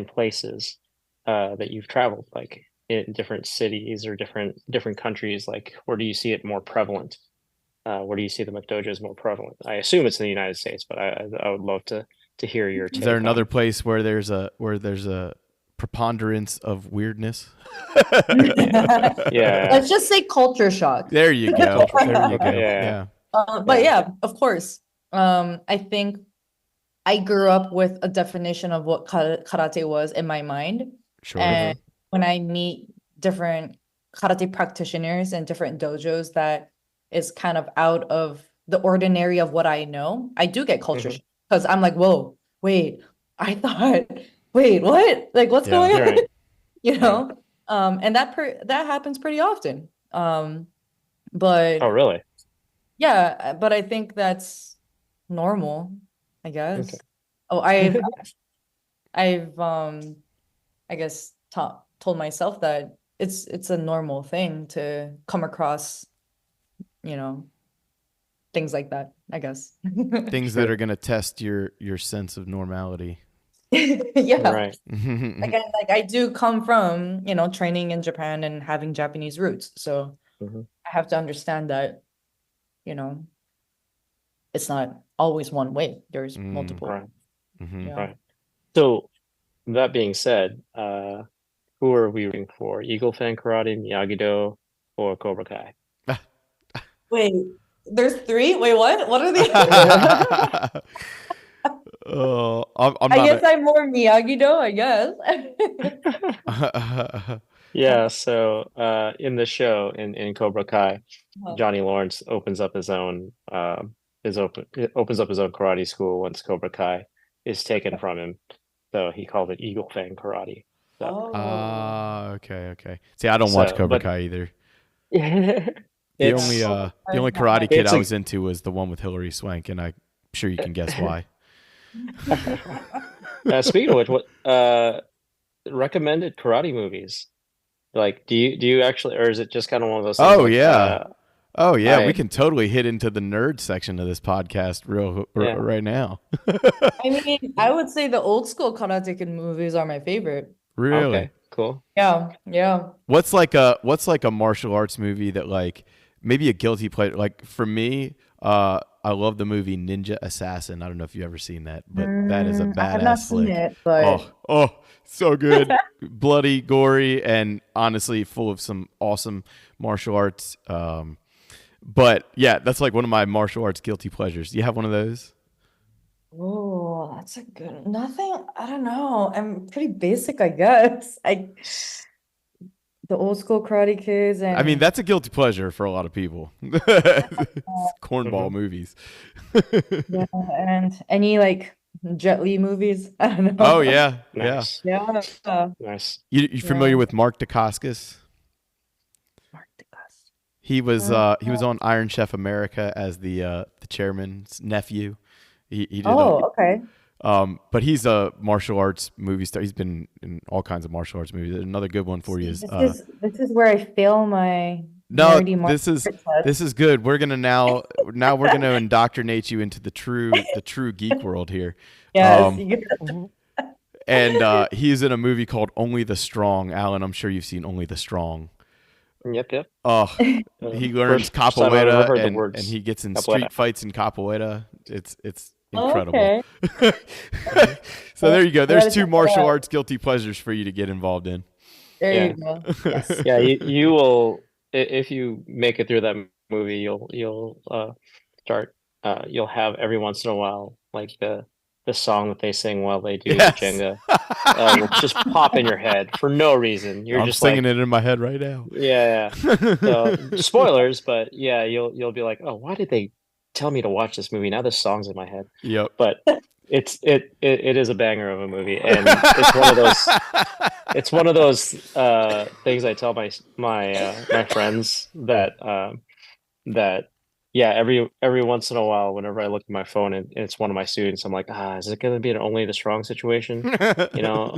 places that you've traveled, like in different cities or different countries? Like, where do you see it more prevalent? Where do you see the McDojos more prevalent? I assume it's in the United States, but I would love to hear your take. Is there another place where there's a preponderance of weirdness? Yeah. Let's just say culture shock. There you go. There you go. Yeah. But of course. I think I grew up with a definition of what karate was in my mind. Sure. And when I meet different karate practitioners and different dojos that is kind of out of the ordinary of what I know, I do get culture shock because I'm like, whoa, wait, wait, what? Like, what's going on? Right. You know? And that happens pretty often. But oh, really? Yeah, but I think that's normal, I guess. Okay. Oh, I've I guess told myself that it's a normal thing to come across, you know, things like that, I guess. Things that are going to test your sense of normality. Yeah. Right. Again, like I do come from, you know, training in Japan and having Japanese roots. So I have to understand that, you know, it's not always one way. There's multiple. Right. Yeah. Right. So that being said, who are we rooting for? Eagle Fang Karate, Miyagi-Do, or Cobra Kai? Wait, there's three? Wait, what? What are the I'm I not guess I'm more Miyagi-Do, I guess. Yeah, so in the show in Cobra Kai, Uh, Johnny Lawrence opens up his own opens up his own karate school once Cobra Kai is taken from him. So he called it Eagle Fang Karate. So Oh, okay. See, I don't watch so Cobra but Kai either. The it's only yeah. the only Not my Karate Kid it's I a was into was the one with Hilary Swank, and I'm sure you can guess why. speaking of which, what recommended karate movies? Like, do you actually, or is it just kind of one of those things Oh like yeah. Oh yeah, we I can totally hit into the nerd section of this podcast yeah. right now. I mean, I would say the old school Karate Kid movies are my favorite. Really? Okay, cool. Yeah. What's like a martial arts movie that like maybe a guilty pleasure? Like for me, I love the movie Ninja Assassin. I don't know if you've ever seen that, but that is a I have not badass seen flick. it, but Oh, so good. Bloody, gory, and honestly full of some awesome martial arts. But yeah, that's like one of my martial arts guilty pleasures. Do you have one of those? oh, that's a good nothing. I don't know. I'm pretty basic, I guess. The old school Karate Kids I mean, and that's a guilty pleasure for a lot of people. It's cornball Hmm. movies. yeah, and any like Jet Li movies. I don't Oh know. yeah, yeah. Nice, Yeah. nice. You familiar Yeah. with Mark Dacascos? Mark Dacascos. He was on Iron Chef America as the chairman's nephew. He did Oh, okay. but he's a martial arts movie star. He's been in all kinds of martial arts movies. Another good one for you See, is this is where I fail my no, nerdy martial arts this test. is good. We're gonna now we're gonna indoctrinate you into the true geek world here. Yes, Um, Mhm. and he's in a movie called Only the Strong. Alan, I'm sure you've seen Only the Strong. Yep. Oh, he learns First time I've ever capoeira heard the and words he gets in capoeira. street fights in capoeira. It's incredible. Okay. So there you go. I There's gotta two check that martial out. arts guilty pleasures for you to get involved in. There Yeah, you go. Yes. yeah. You will if you make it through that movie, you'll start you'll have every once in a while like the song that they sing while they do the Yes. Jenga will just pop in your head for no reason. You're I'm just singing like, it in my head right now. yeah. So spoilers, but yeah, you'll be like, oh, why did they tell me to watch this movie? Now this song's in my head. Yep. But it is a banger of a movie, and it's one of those things I tell my friends that yeah, every once in a while, whenever I look at my phone and it's one of my students, I'm like, is it going to be an only the strong situation,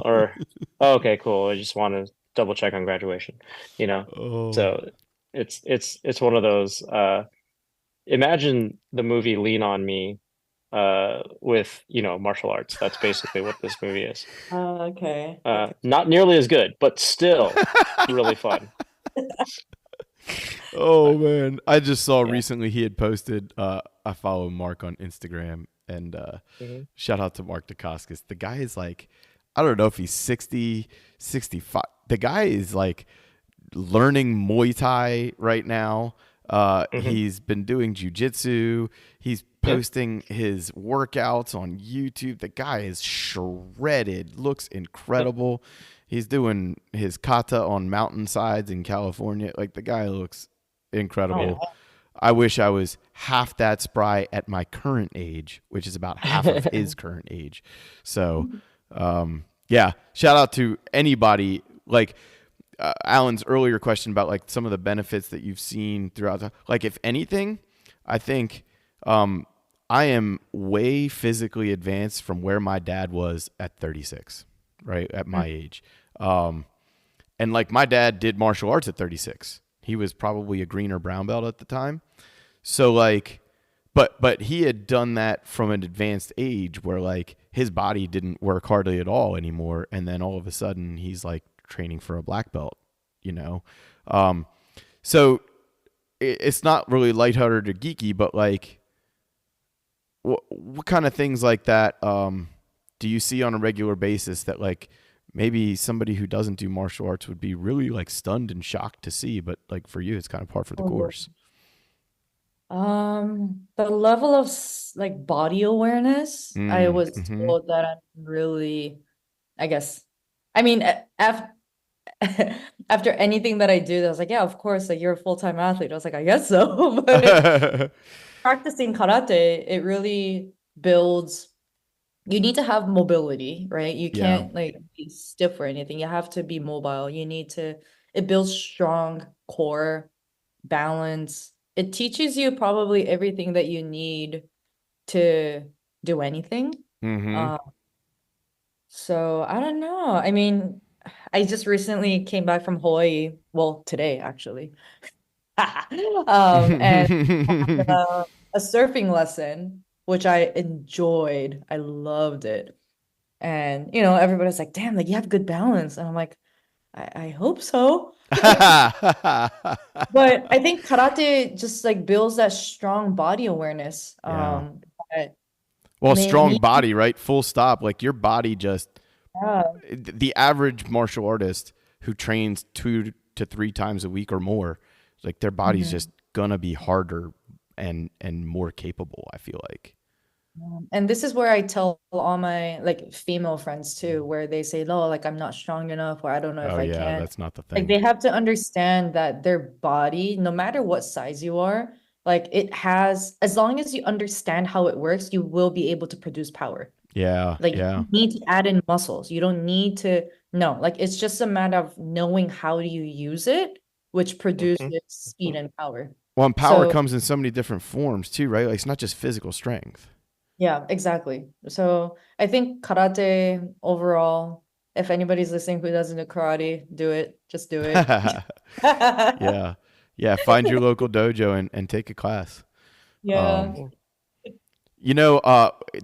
or oh, okay, cool, I just want to double check on graduation, you know. Oh. So it's one of those. Imagine the movie Lean on Me, with martial arts. That's basically what this movie is. Okay. Okay. Not nearly as good, but still really fun. Oh But man, I just saw yeah. recently he had posted. I follow Mark on Instagram, and Mhm. shout out to Mark Dacascos. The guy is like, I don't know if he's 60, 65. The guy is like learning Muay Thai right now. Mhm. He's been doing jujitsu. He's Yeah. posting his workouts on YouTube. The guy is shredded, looks incredible. He's doing his kata on mountainsides in California. Like the guy looks Yeah. incredible. I wish I was half that spry at my current age, which is about half of his current age. So, yeah, shout out to anybody like Alan's earlier question about like some of the benefits that you've seen throughout the, like, if anything, I think I am way physically advanced from where my dad was at 36, right? At my age. And like my dad did martial arts at 36. He was probably a green or brown belt at the time. So like, but he had done that from an advanced age where like his body didn't work hardly at all anymore. And then all of a sudden he's like training for a black belt, you know? So it's not really lighthearted or geeky, but like what kind of things like that do you see on a regular basis that like maybe somebody who doesn't do martial arts would be really like stunned and shocked to see, but like for you, it's kind of par for the Oh, course. The level of like body awareness, I was Mm-hmm. told that I'm really, I guess, I mean, after anything that I do, I was like, yeah, of course, like you're a full-time athlete. I was like, I guess so. But practicing karate, it really builds, you need to have mobility, right? You Yeah. can't like be stiff or anything. You have to be mobile. It builds strong core balance. It teaches you probably everything that you need to do anything. Mm-hmm. Uh, so I don't know. I mean, I just recently came back from Hawaii. Well, today actually. And had a surfing lesson, which I enjoyed. I loved it. And everybody's like, damn, like you have good balance. And I'm like, I hope so. But I think karate just like builds that strong body awareness. Yeah. That Well, made strong me, body, right? Full stop. Like your body just yeah. the average martial artist who trains 2 to 3 times a week or more, like their body's Mhm. just gonna be harder and more capable, I feel like. And this is where I tell all my like female friends too, where they say, "No, like I'm not strong enough, or I don't know if Oh I yeah, can." that's not the Like thing. they have to understand that their body, no matter what size you are, like it has, as long as you understand how it works, you will be able to produce power. Yeah, Like you yeah. don't need to add in muscles. You don't need to, no, like it's just a matter of knowing how do you use it, which Hmm. produces speed and power. Well, and power So comes in so many different forms too, right? Like it's not just physical strength. yeah, exactly. So I think karate overall, if anybody's listening who doesn't do karate, do it. Just do it. Yeah. Yeah. Find your local dojo and take a class. Yeah. Um,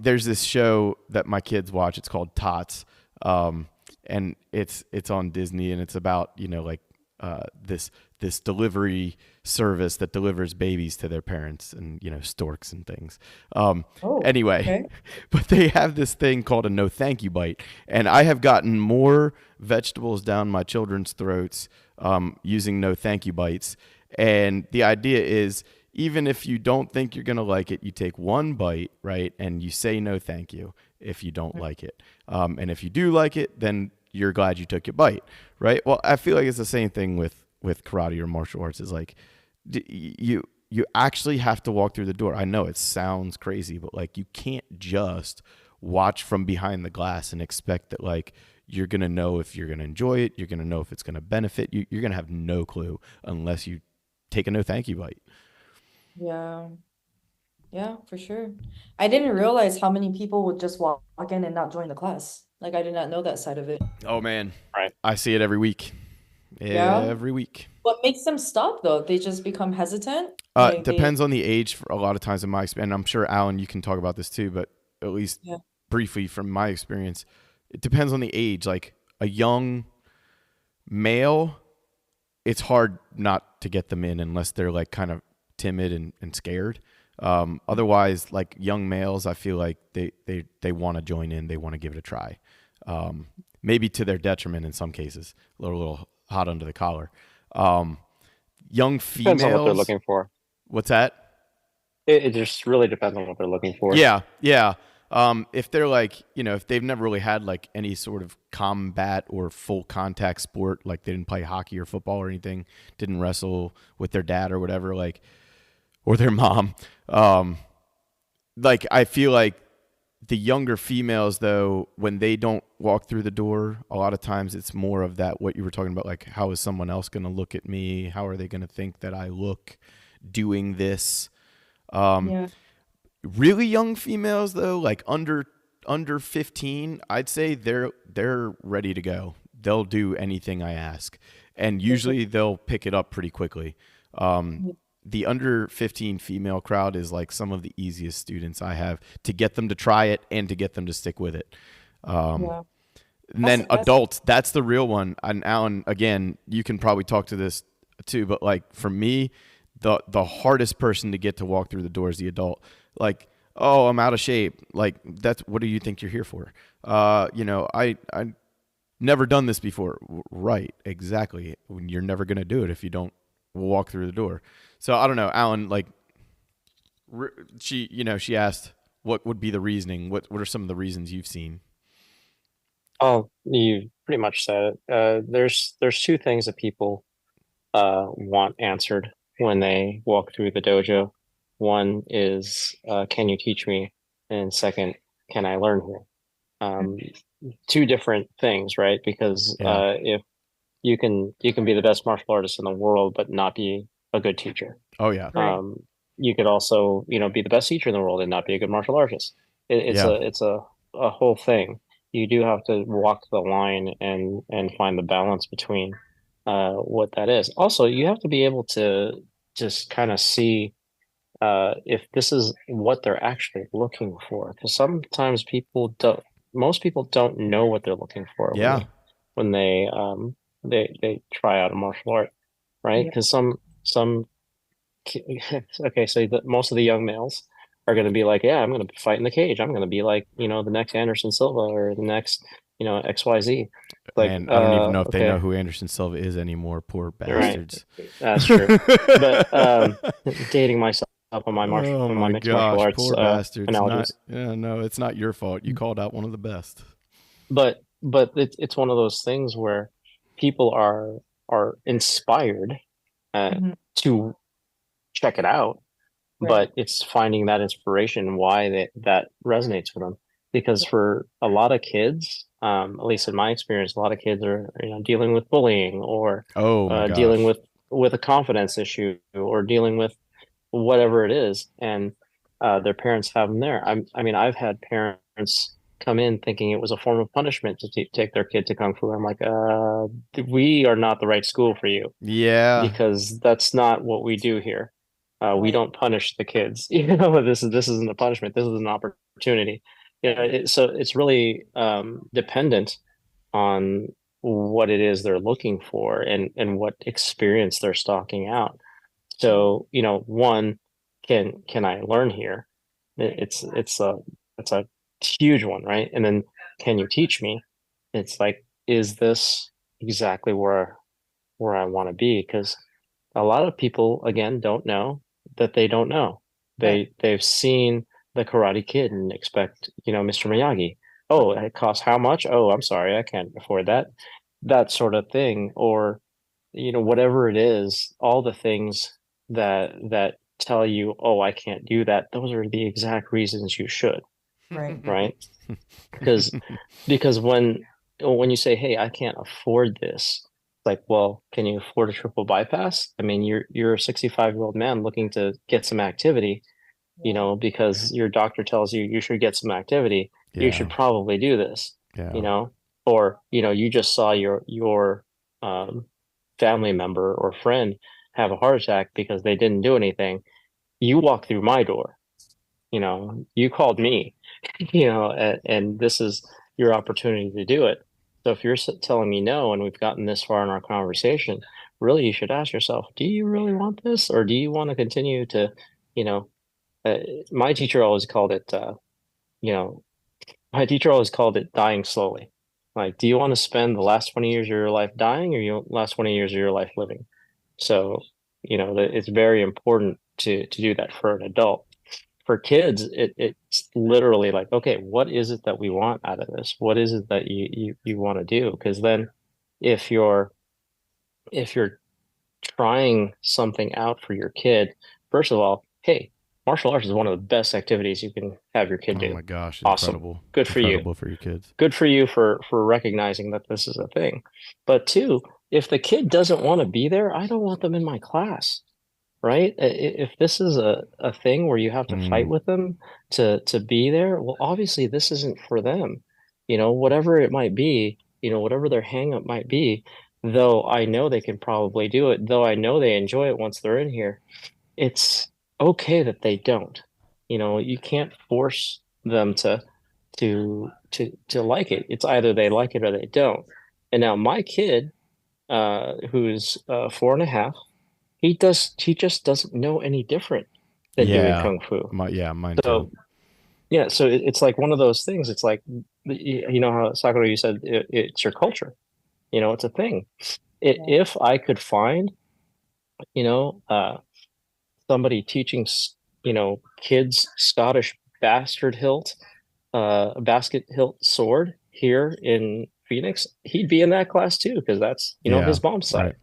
there's this show that my kids watch. It's called Tots, and it's on Disney, and it's about like this delivery service that delivers babies to their parents, and storks and things. Oh, Anyway, okay. but they have this thing called a no thank you bite, and I have gotten more vegetables down my children's throats using no thank you bites, and the idea is even if you don't think you're going to like it, you take one bite, right? And you say no thank you if you don't like it. And if you do like it, then you're glad you took your bite, right? Well, I feel like it's the same thing with karate or martial arts. Is like you actually have to walk through the door. I know it sounds crazy, but like you can't just watch from behind the glass and expect that like you're going to know if you're going to enjoy it, you're going to know if it's going to benefit you. You're going to have no clue unless you take a no thank you bite. Yeah. Yeah, for sure. I didn't realize how many people would just walk in and not join the class. Like I did not know that side of it. Oh man, Right. I see it every week. Yeah. Every week. What makes them stop though? They just become hesitant. Like they, Depends on the age. For a lot of times in my experience, and I'm sure Alan, you can talk about this too, but at least yeah. briefly from my experience, it depends on the age. Like a young male, it's hard not to get them in unless they're like kind of timid and scared. Otherwise, like young males, I feel like they want to join in. They want to give it a try. Maybe to their detriment in some cases, a little hot under the collar. Young Depends on what they're females, looking for. what's that? It just really depends on what they're looking for. Yeah, yeah. If they're like, if they've never really had like any sort of combat or full contact sport, like they didn't play hockey or football or anything, didn't wrestle with their dad or whatever, like, or their mom. Like I feel like the younger females though, when they don't walk through the door, a lot of times it's more of that, what you were talking about, like how is someone else going to look at me? How are they going to think that I look doing this? Yeah. Really young females though, like under 15, I'd say they're ready to go. They'll do anything I ask, and usually they'll pick it up pretty quickly. The under 15 female crowd is like some of the easiest students I have to get them to try it and to get them to stick with it. Yeah. And then adults, that's the real one. And Alan, again, you can probably talk to this too, but like for me, the hardest person to get to walk through the door is the adult. Like, oh, I'm out of shape. Like, that's what do you think you're here for? I never done this before. Right, exactly. You're never gonna do it if you don't walk through the door. So I don't know, Alan. Like, she asked what would be the reasoning. What are some of the reasons you've seen? Oh, you pretty much said it. There's two things that people want answered when they walk through the dojo. One is, can you teach me? And second, can I learn here? Um, Two different things, right? Because Yeah. if you can be the best martial artist in the world, but not be a good teacher. Oh yeah. Right. You could also, be the best teacher in the world and not be a good martial artist. It's Yeah. a whole thing. You do have to walk the line and find the balance between what that is. Also, you have to be able to just kind of see if this is what they're actually looking for. Because sometimes most people don't know what they're looking for Yeah. when they try out a martial art, right? Yeah. Because some okay, so most of the young males are going to be like, yeah, I'm going to fight in the cage. I'm going to be like, the next Anderson Silva or the next, XYZ. Like, Man, I don't even know if they know okay, who Anderson Silva is anymore. Poor right, bastards. that's true. But dating myself Oh on my my mixed martial gosh, arts poor bastards. Not analogies. yeah, no, it's not your fault. You called out one of the best. But it's one of those things where people are inspired Mhm. to check it out, Right. but it's finding that inspiration why that resonates with them. Because for a lot of kids, at least in my experience, a lot of kids are dealing with bullying or Oh my dealing gosh. with a confidence issue or dealing with whatever it is, and their parents have them there. I mean, I've had parents come in thinking it was a form of punishment to take their kid to kung fu. I'm like, we are not the right school for you Yeah. because that's not what we do here. We Right. don't punish the kids. This isn't a punishment. This is an opportunity. So it's really dependent on what it is they're looking for and what experience they're stalking out. So, one, can I learn here? It's a huge one, right? And then can you teach me? It's like, is this exactly where I want to be? Because a lot of people, again, don't know that they don't know. Right. They've seen the Karate Kid and expect, Mr. Miyagi. Oh, it costs how much? Oh, I'm sorry, I can't afford that. That sort of thing. Or, whatever it is, all the things that tell you, oh, I can't do that, those are the exact reasons you should, Right. right? Because because when you say, hey, I can't afford this, it's like, well, can you afford a triple bypass? I mean, you're a 65-year-old man looking to get some activity, Yeah. because your doctor tells you you should get some activity. You Yeah. should probably do this, you Yeah. know, or you just saw your um, family member or friend have a heart attack because they didn't do anything. You walk through my door, you called me, and this is your opportunity to do it. So if you're telling me no, and we've gotten this far in our conversation, really you should ask yourself, do you really want this, or do you want to continue to, you know, uh, my teacher always called it, you know, my teacher always called it dying slowly. Like, do you want to spend the last 20 years of your life dying, or you last 20 years of your life living? So, it's very important to do that for an adult. For kids, it's literally like, okay, what is it that we want out of this? What is it that you want to do? Because then if you're trying something out for your kid, first of all, hey, martial arts is one of the best activities you can have your kid Oh do. my gosh, Awesome. incredible. Good for you. Incredible for your kids. Good for you for recognizing that this is a thing. But two, if the kid doesn't want to be there, I don't want them in my class, right? If this is a thing where you have to fight Mm. with them to be there, well, obviously this isn't for them. Whatever it might be, whatever their hang up might be, though I know they can probably do it, though I know they enjoy it once they're in here, it's okay that they don't. You can't force them to like it. It's either they like it or they don't. And now my kid, who's 4.5, he just doesn't know any different than doing Yeah. kung fu. Mine too. So yeah, so it's like one of those things. It's like how Sakura, you said it's your culture. It's a thing. Yeah. If I could find you know uh somebody teaching kid's Scottish bastard hilt, basket hilt sword here in Phoenix, he'd be in that class too, because that's his mom's side.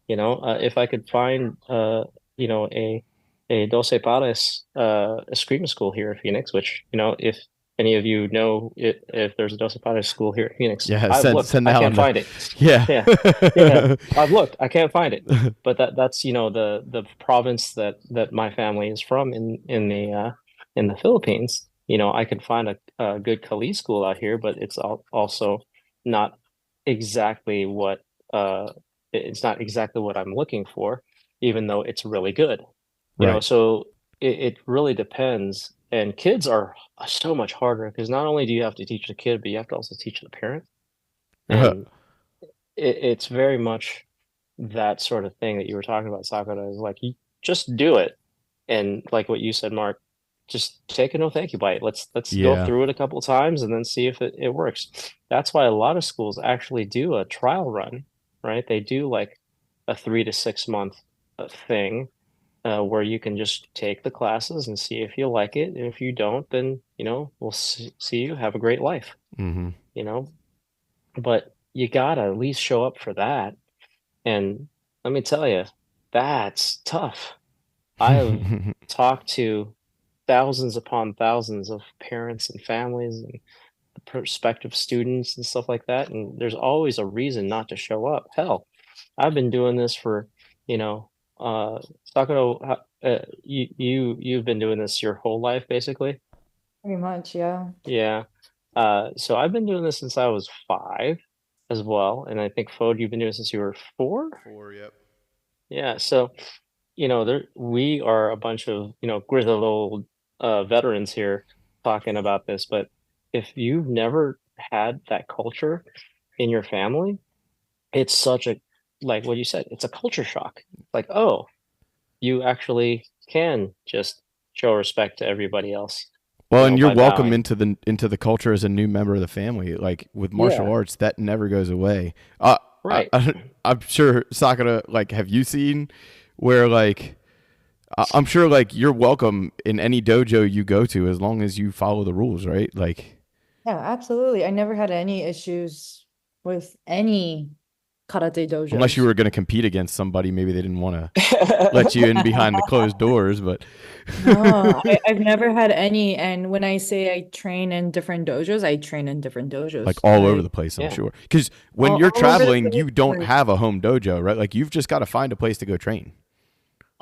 Right. If I could find a Doce Pares eskrima school here in Phoenix, which if any of you know if there's a Doce Pares school here in Phoenix, I've looked, I can't find it. Yeah, I've looked, I can't find it. But that's the province that my family is from in the Philippines. I could find a good Kali school out here, but it's also not exactly what it's not exactly what I'm looking for, even though it's really good. So it really depends. And kids are so much harder because not only do you have to teach the kid, but you have to also teach the parent. And it's very much that sort of thing that you were talking about, Sakura, is like, you just do it. And like what you said, Mark, just take a no thank you bite. Let's go through it a couple of times and then see if it works. That's why a lot of schools actually do a trial run, right? They do like a 3 to 6 month thing where you can just take the classes and see if you like it. And if you don't, then we'll see you. Have a great life. But you gotta at least show up for that. And let me tell you, that's tough. I've talked to thousands upon thousands of parents and families and prospective students and stuff like that, and there's always a reason not to show up. Hell, I've been doing this for Sakura, you've been doing this your whole life, basically. Pretty much, yeah. Yeah. So I've been doing this since I was 5 as well, and I think Fode, you've been doing it since you were 4. 4, yep. Yeah. So we are a bunch of grizzled old veterans here talking about this, but if you've never had that culture in your family, it's such a, like what you said, it's a culture shock. Like, oh, you actually can just show respect to everybody else. Well, and you're welcome into the culture as a new member of the family. Like with martial arts, that never goes away. Right. I'm sure, Sakura, like, have you seen where, like, I'm sure, like, you're welcome in any dojo you go to as long as you follow the rules, right? Like, yeah, absolutely. I never had any issues with any karate dojos. Unless you were going to compete against somebody, maybe they didn't want to let you in behind the closed doors. But no, I've never had any. And when I say I train in different dojos, I train in different dojos, like all over the place. I'm sure, because when you're traveling, you don't have a home dojo, right? Like you've just got to find a place to go train.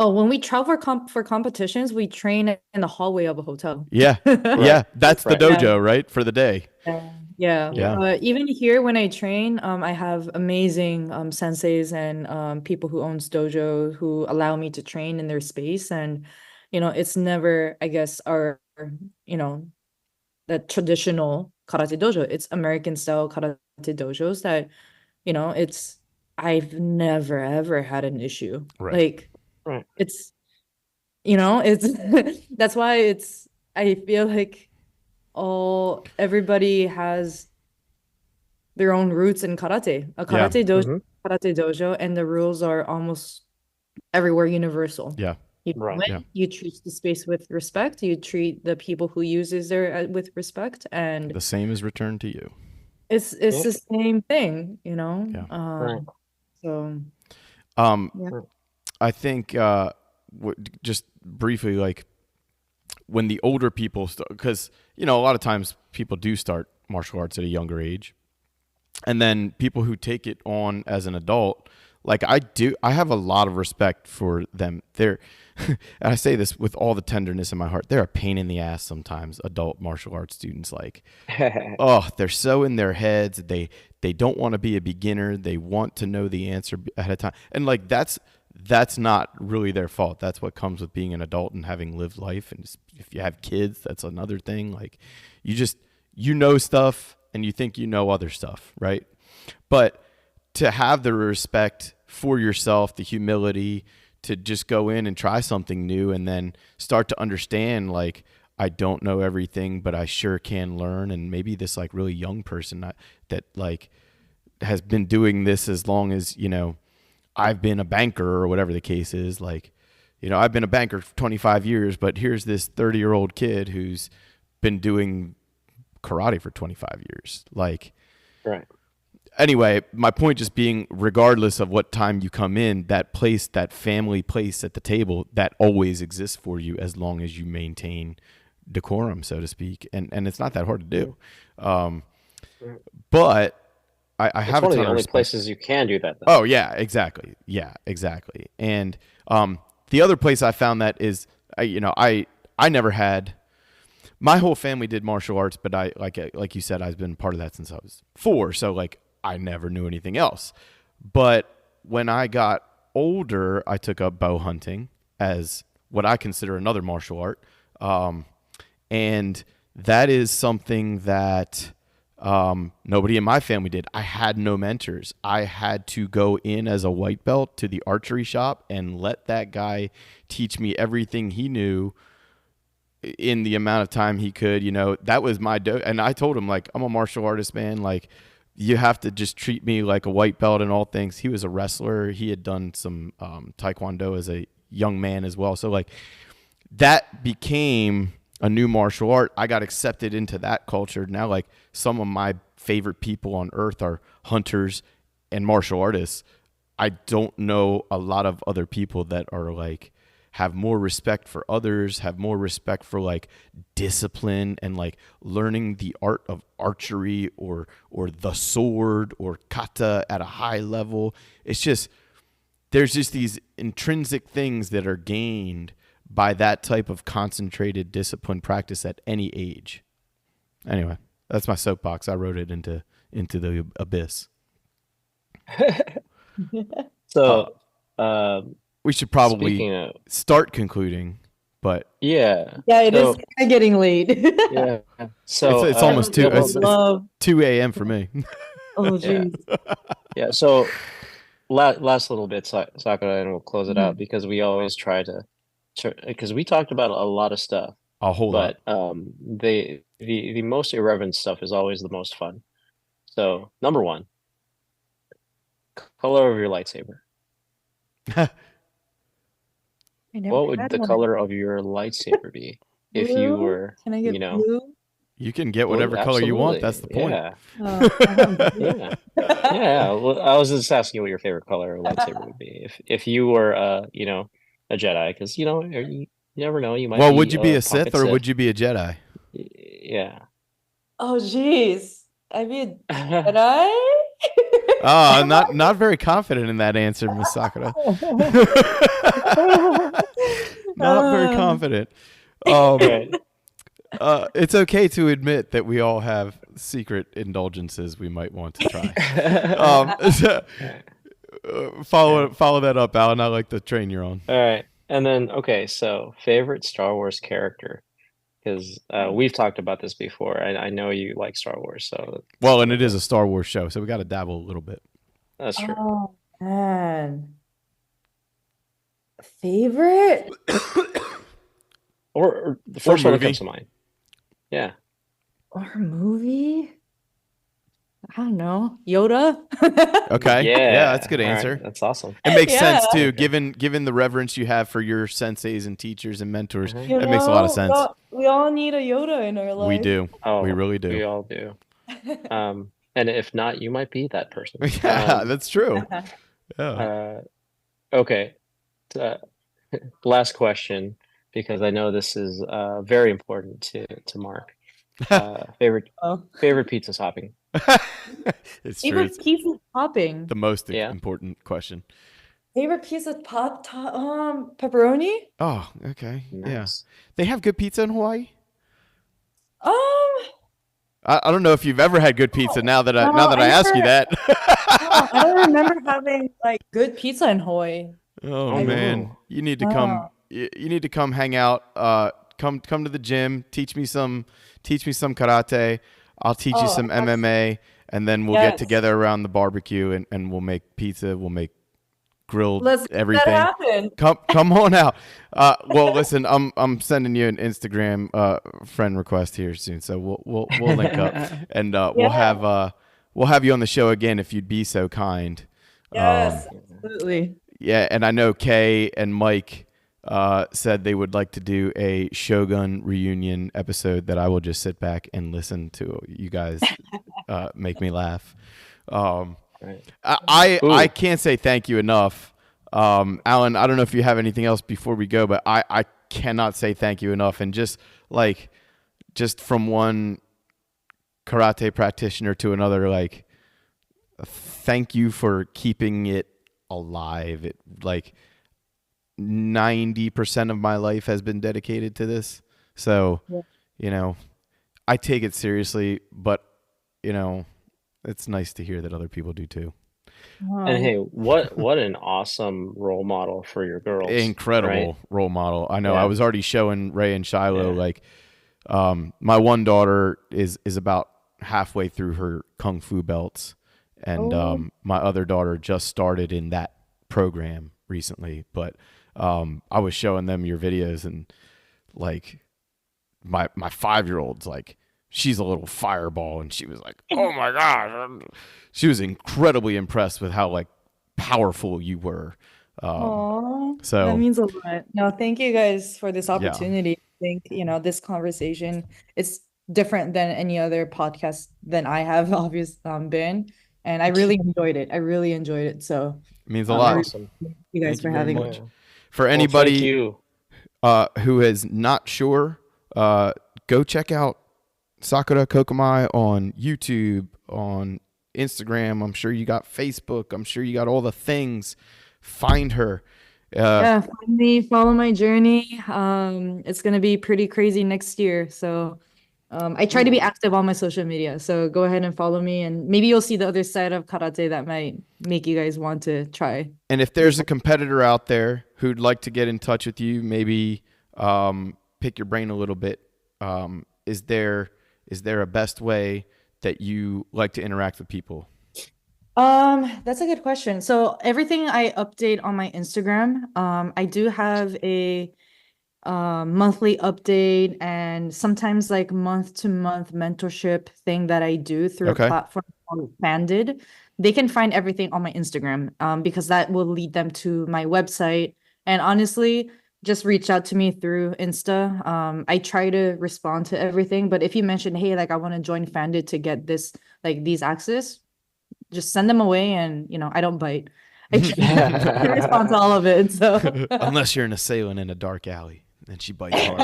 Oh, when we travel for competitions, we train in the hallway of a hotel. Yeah, yeah, that's the dojo, right, for the day. Yeah. Even here when I train, I have amazing senseis and people who owns dojo who allow me to train in their space. And, it's never, I guess, our, the traditional karate dojo. It's American style karate dojos that, I've never, ever had an issue. Right. Like, it's, it's, that's why I feel like everybody has their own roots in karate. A karate dojo, karate dojo, and the rules are almost everywhere universal. Yeah. You treat the space with respect. You treat the people who uses there with respect, and the same is returned to you. It's the same thing, So, I think just briefly, like when the older people start, because a lot of times people do start martial arts at a younger age, and then people who take it on as an adult, like I have a lot of respect for them. They're and I say this with all the tenderness in my heart, they're a pain in the ass sometimes, adult martial arts students. Like they're so in their heads, they don't want to be a beginner, they want to know the answer ahead of time, and like that's not really their fault. That's what comes with being an adult and having lived life. And if you have kids, that's another thing. Like you know stuff and you think you know other stuff, right? But to have the respect for yourself, the humility to just go in and try something new and then start to understand, like, I don't know everything, but I sure can learn. And maybe this like really young person that like has been doing this as long as, I've been a banker or whatever the case is, like I've been a banker for 25 years, but here's this 30-year-old kid who's been doing karate for 25 years. Like, Right. Anyway, my point just being, regardless of what time you come in, that place, that family place at the table, that always exists for you as long as you maintain decorum, so to speak. And it's not that hard to do. But I have one of the only respect. places you can do that, though. Oh, yeah, exactly. Yeah, exactly. And the other place I found that is, I never had, my whole family did martial arts, but I, like you said, I've been part of that since I was 4. So, like, I never knew anything else. But when I got older, I took up bow hunting as what I consider another martial art. And that is something that nobody in my family did. I had no mentors. I had to go in as a white belt to the archery shop and let that guy teach me everything he knew in the amount of time he could. That was my and I told him, like, I'm a martial artist, man. Like, you have to just treat me like a white belt in all things. He was a wrestler. He had done some taekwondo as a young man as well. So, like, that became a new martial art. I got accepted into that culture. Now, like, some of my favorite people on earth are hunters and martial artists. I don't know a lot of other people that are, like, have more respect for others, have more respect for, like, discipline and, like, learning the art of archery or the sword or kata at a high level. It's just, there's just these intrinsic things that are gained by that type of concentrated discipline practice at any age. Anyway, that's my soapbox. I wrote it into the abyss. So, we should probably start concluding, but yeah, it is kind of getting late. Yeah, so it's almost 2 a.m. for me. Oh, geez. Yeah. So last little bit, Sakura, and we'll close it out, because we always try to, because we talked about a lot of stuff. I'll hold on. But the most irreverent stuff is always the most fun. So, number 1, color of your lightsaber. What would the color of your lightsaber be if you were, Can I get blue? You can get whatever color you want. That's the point. Yeah. Yeah. Well, I was just asking you what your favorite color of lightsaber would be if you were, a Jedi, because you never know, you might. Well, would you be a Sith or would you be a Jedi? Yeah. Oh, jeez. I mean, Jedi. Oh, not very confident in that answer, Miss Sakura. Not very confident. It's okay to admit that we all have secret indulgences we might want to try. Follow that up, Alan. I like the train you're on. All right. And then, so favorite Star Wars character, because we've talked about this before. I know you like Star Wars, so. Well, and it is a Star Wars show, so we got to dabble a little bit. That's true. Oh, man. Favorite? or the first one that comes to mind. Yeah. Or movie? I don't know. Yoda? Okay. Yeah, that's a good answer. Right. That's awesome. It makes sense too, given the reverence you have for your senseis and teachers and mentors. It makes a lot of sense. We all need a Yoda in our life. We do. Oh, we really do. We all do. And if not, you might be that person. Yeah, that's true. Yeah. Okay. Last question, because I know this is very important to Mark. Favorite pizza topping. It's favorite true. pizza topping. The most important question. Favorite pizza pepperoni. Oh, okay. Nice. Yeah. They have good pizza in Hawaii. I don't know if you've ever had good pizza. Now that I ask you that. I don't remember having like good pizza in Hawaii. Oh man, you need to come. You need to come hang out. Come to the gym. Teach me some karate. I'll teach you some MMA, and then we'll get together around the barbecue and we'll make pizza. We'll make grilled everything. Let that happen. Come on out. Well, listen, I'm sending you an Instagram friend request here soon, so we'll link up and we'll have you on the show again if you'd be so kind. Yes, absolutely. Yeah, and I know Kay and Mike said they would like to do a Shogun reunion episode that I will just sit back and listen to. You guys make me laugh. Right. I can't say thank you enough. Alan, I don't know if you have anything else before we go, but I cannot say thank you enough. And just from one karate practitioner to another, like, thank you for keeping it alive. It, like, 90% of my life has been dedicated to this. So, you know, I take it seriously, but, you know, it's nice to hear that other people do too. And hey, what an awesome role model for your girls. Incredible role model. I know. Yeah. I was already showing Ray and Shiloh, Yeah. like, my one daughter is about halfway through her kung fu belts, and my other daughter just started in that program recently. But I was showing them your videos, and like my 5-year-old's like, she's a little fireball, and she was like, oh my gosh. She was incredibly impressed with how, like, powerful you were. Aw, So that means a lot. No, thank you guys for this opportunity. I think, this conversation is different than any other podcast than I have been. And I really enjoyed it. I really enjoyed it. So it means a I lot. really Awesome. thank you guys Thank for you very having much. me. For Well, anybody thank you. who is not sure, go check out Sakura Kokumai on YouTube, on Instagram. I'm sure you got Facebook. I'm sure you got all the things. Find her. Yeah, find me, follow my journey. It's gonna be pretty crazy next year. So I try to be active on my social media. So go ahead and follow me, and maybe you'll see the other side of karate that might make you guys want to try. And if there's a competitor out there who'd like to get in touch with you, maybe pick your brain a little bit, is there a best way that you like to interact with people? That's a good question. So everything I update on my Instagram, I do have a monthly update and sometimes like month-to-month mentorship thing that I do through Okay. a platform called Banded. They can find everything on my Instagram, because that will lead them to my website. And honestly, just reach out to me through Insta. I try to respond to everything, but if you mention, hey, like I want to join Banded to get this, like these access, just send them away, and I don't bite. I can respond to all of it. So Unless you're an assailant in a dark alley, then she bites hard.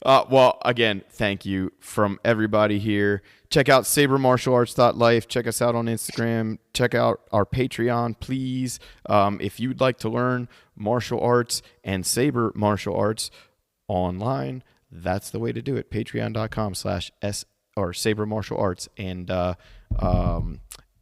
Well, again, thank you from everybody here. Check out sabermartialarts.life. Check us out on Instagram. Check out our Patreon, please. If you'd like to learn martial arts and saber martial arts online, that's the way to do it. Patreon.com/s or Saber Martial Arts, and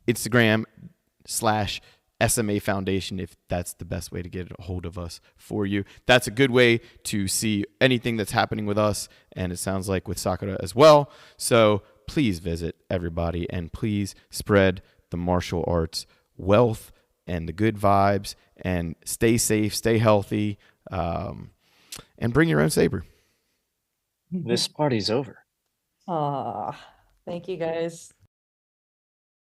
Instagram/SMA Foundation, if that's the best way to get a hold of us for you. That's a good way to see anything that's happening with us, and it sounds like with Sakura as well. So please visit, everybody, and please spread the martial arts wealth and the good vibes, and stay safe, stay healthy, and bring your own saber. This party's over. Aw, thank you guys.